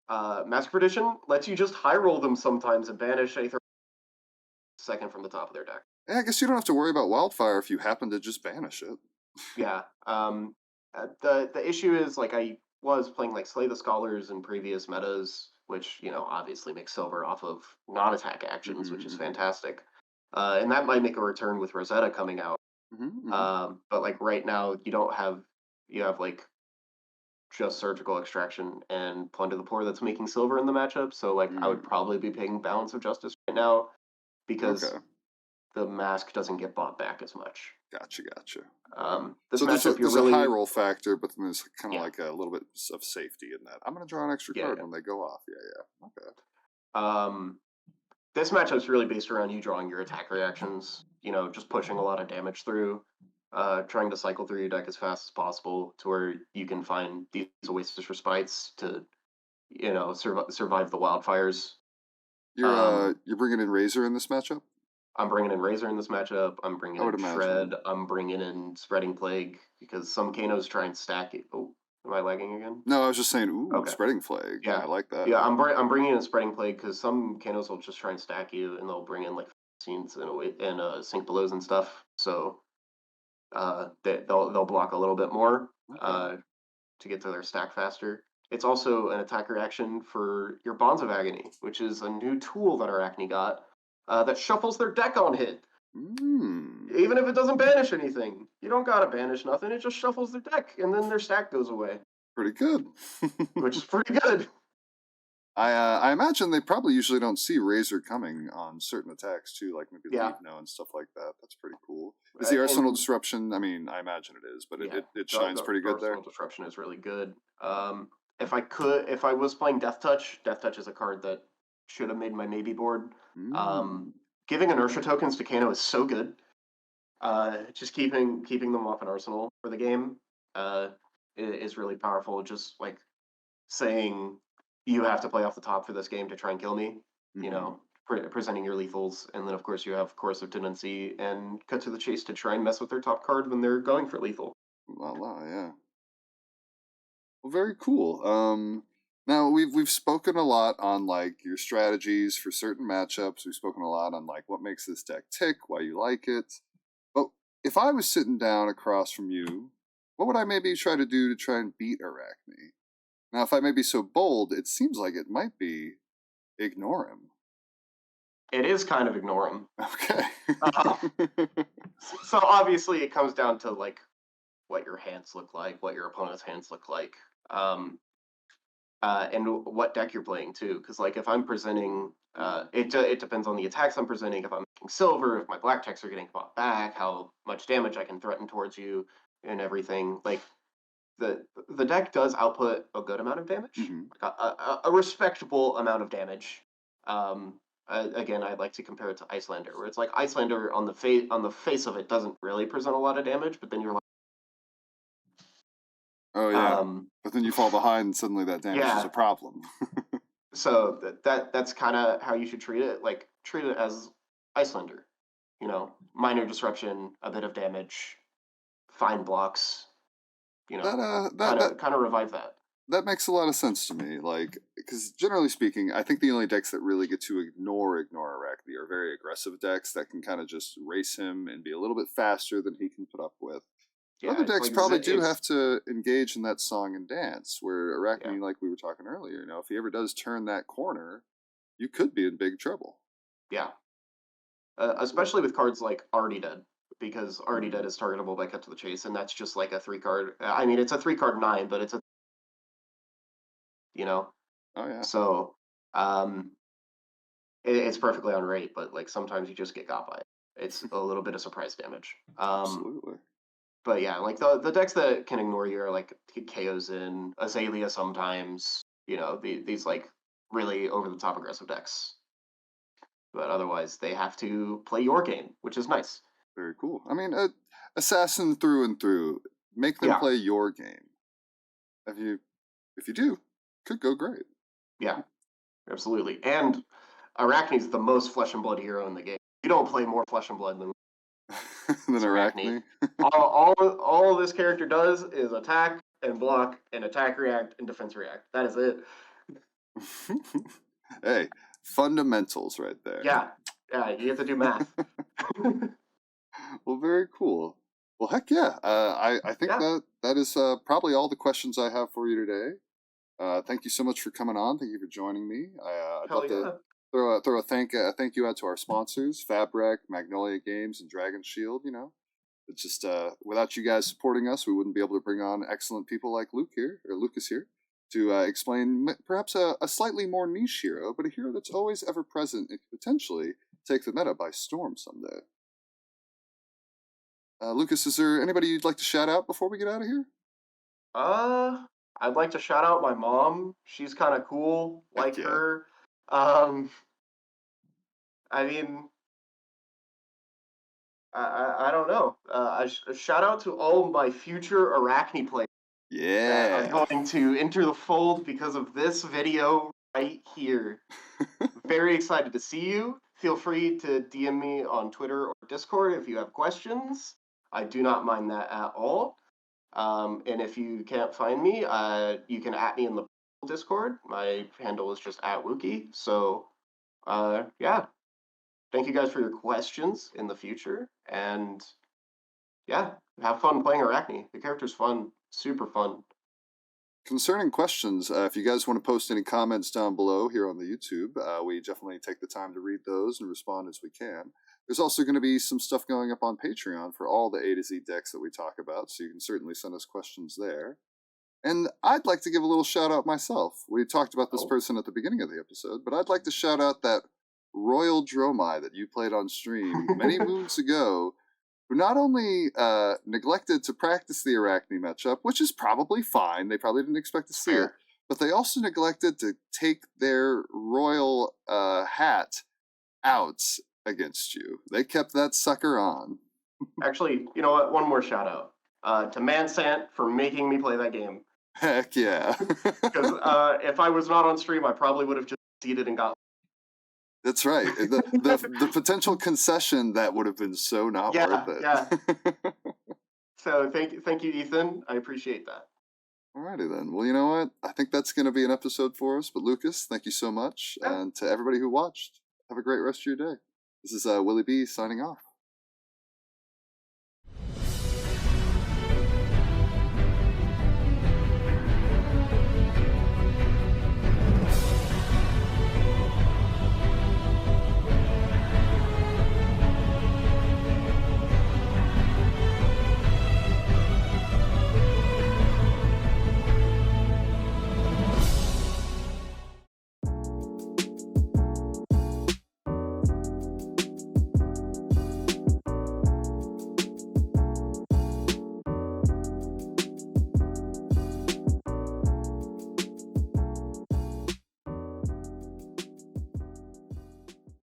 Master Perdition lets you just high roll them sometimes and banish a second from the top of their deck. Yeah, I guess you don't have to worry about Wildfire if you happen to just banish it. Yeah. The issue is like I was playing like Slay the Scholars in previous metas, which obviously makes silver off of non-attack actions, which is fantastic. And that might make a return with Rosetta coming out. But like right now, you have like just Surgical Extraction and Plunder the Poor that's making silver in the matchup. So like I would probably be picking Balance of Justice right now because the mask doesn't get bought back as much. Gotcha. This so matchup, there's a high roll factor, but then there's kind of like a little bit of safety in that. I'm going to draw an extra card when they go off. Yeah. Okay. This matchup's really based around you drawing your attack reactions, just pushing a lot of damage through, trying to cycle through your deck as fast as possible to where you can find these Oasis Respites to, survive the wildfires. You're bringing in Razor in this matchup? I'm bringing in Razor in this matchup. I'm bringing in Shred. I'm bringing in Spreading Plague because some Kanos try and stack it. Oh, am I lagging again? No, I was just saying, Spreading Plague. Yeah, I like that. Yeah, I'm bringing in Spreading Plague because some Kanos will just try and stack you, and they'll bring in like scenes and Sink Belows and stuff. So they'll block a little bit more to get to their stack faster. It's also an attack reaction for your Bonds of Agony, which is a new tool that Arakni got that shuffles their deck on hit. Even if it doesn't banish anything. You don't gotta banish nothing, it just shuffles their deck, and then their stack goes away. Pretty good. Which is pretty good. I imagine they probably usually don't see Razor coming on certain attacks too, like maybe Leave No and stuff like that. That's pretty cool. Is the Arsenal Disruption? I mean, I imagine it is, but it shines pretty good there. Arsenal Disruption is really good. If I was playing Death Touch is a card that should have made my maybe board. Giving inertia tokens to Kano is so good. Just keeping them off an arsenal for the game is really powerful. Just like saying you have to play off the top for this game to try and kill me. Presenting your lethals, and then of course you have Coercive Tendency and Cut to the Chase to try and mess with their top card when they're going for lethal. Yeah. Well, very cool. Now we've spoken a lot on like your strategies for certain matchups. We've spoken a lot on like what makes this deck tick, why you like it. But if I was sitting down across from you, what would I maybe try to do to try and beat Arakni? Now, if I may be so bold, it seems like it might be ignore him. It is kind of ignore him. Okay. So obviously it comes down to like what your hands look like, what your opponent's hands look like. And what deck you're playing too, because like if I'm presenting, it depends on the attacks I'm presenting. If I'm making silver, if my black checks are getting bought back, how much damage I can threaten towards you, and everything. Like the deck does output a good amount of damage, a respectable amount of damage. Again, I'd like to compare it to Icelander, where it's like Icelander on the face of it doesn't really present a lot of damage, but then you're like, oh yeah, but then you fall behind, and suddenly that damage is a problem. So that's kind of how you should treat it. Like treat it as Icelander, minor disruption, a bit of damage, fine blocks. Kind of revive that. That makes a lot of sense to me. Like, because generally speaking, I think the only decks that really get to ignore Arakni are very aggressive decks that can kind of just race him and be a little bit faster than he can put up with. Yeah, other decks probably do have to engage in that song and dance, where Arakni, like we were talking earlier, if he ever does turn that corner, you could be in big trouble. Yeah. Especially with cards like Already Dead, because Already Dead is targetable by Cut to the Chase, and that's just like a 3-card. I mean, it's a 3-card 9, but it's a, you know. Oh yeah. So, it's perfectly on rate, but like sometimes you just get got by it. It's a little bit of surprise damage. Absolutely. But yeah, like the decks that can ignore you are like KOs in Azalea sometimes. These like really over the top aggressive decks. But otherwise, they have to play your game, which is nice. Very cool. I mean, assassin through and through. Make them play your game. If you do, could go great. Yeah, absolutely. And Arakni's the most flesh and blood hero in the game. You don't play more flesh and blood than Arakni. all this character does is attack and block and attack react and defense react. That is it. Hey, fundamentals right there. Yeah, you have to do math. Well, very cool. Well, heck yeah. I think that is probably all the questions I have for you today. Thank you so much for coming on. Thank you for joining me. I'd love to throw a thank you out to our sponsors, Fabric, Magnolia Games, and Dragon Shield. It's just without you guys supporting us, we wouldn't be able to bring on excellent people like Lucas here, to explain perhaps a slightly more niche hero, but a hero that's always ever present and could potentially take the meta by storm someday. Lucas, is there anybody you'd like to shout out before we get out of here? I'd like to shout out my mom. She's kind of cool, like her. I mean, I don't know. A shout out to all my future Arakni players. Yeah. That are going to enter the fold because of this video right here. Very excited to see you. Feel free to DM me on Twitter or Discord if you have questions. I do not mind that at all. And if you can't find me, you can @ me in the Discord. My handle is just @Wookie. So, yeah. Thank you guys for your questions in the future. And, yeah, have fun playing Arakni. The character's fun. Super fun. Concerning questions, if you guys want to post any comments down below here on the YouTube, we definitely take the time to read those and respond as we can. There's also going to be some stuff going up on Patreon for all the A to Z decks that we talk about, so you can certainly send us questions there. And I'd like to give a little shout out myself. We talked about this person at the beginning of the episode, but I'd like to shout out that Royal Dromai that you played on stream many moons ago, who not only neglected to practice the Arakni matchup, which is probably fine, they probably didn't expect to see it, but they also neglected to take their royal hat out against you. They kept that sucker on. Actually, you know what? One more shout out to Mansant for making me play that game. Heck yeah. Because if I was not on stream, I probably would have just seeded and got. That's right. The potential concession that would have been so not worth it. Yeah. So thank you, Ethan. I appreciate that. Alrighty then. Well, you know what? I think that's going to be an episode for us. But Lucas, thank you so much. And to everybody who watched, have a great rest of your day. This is Willie B signing off.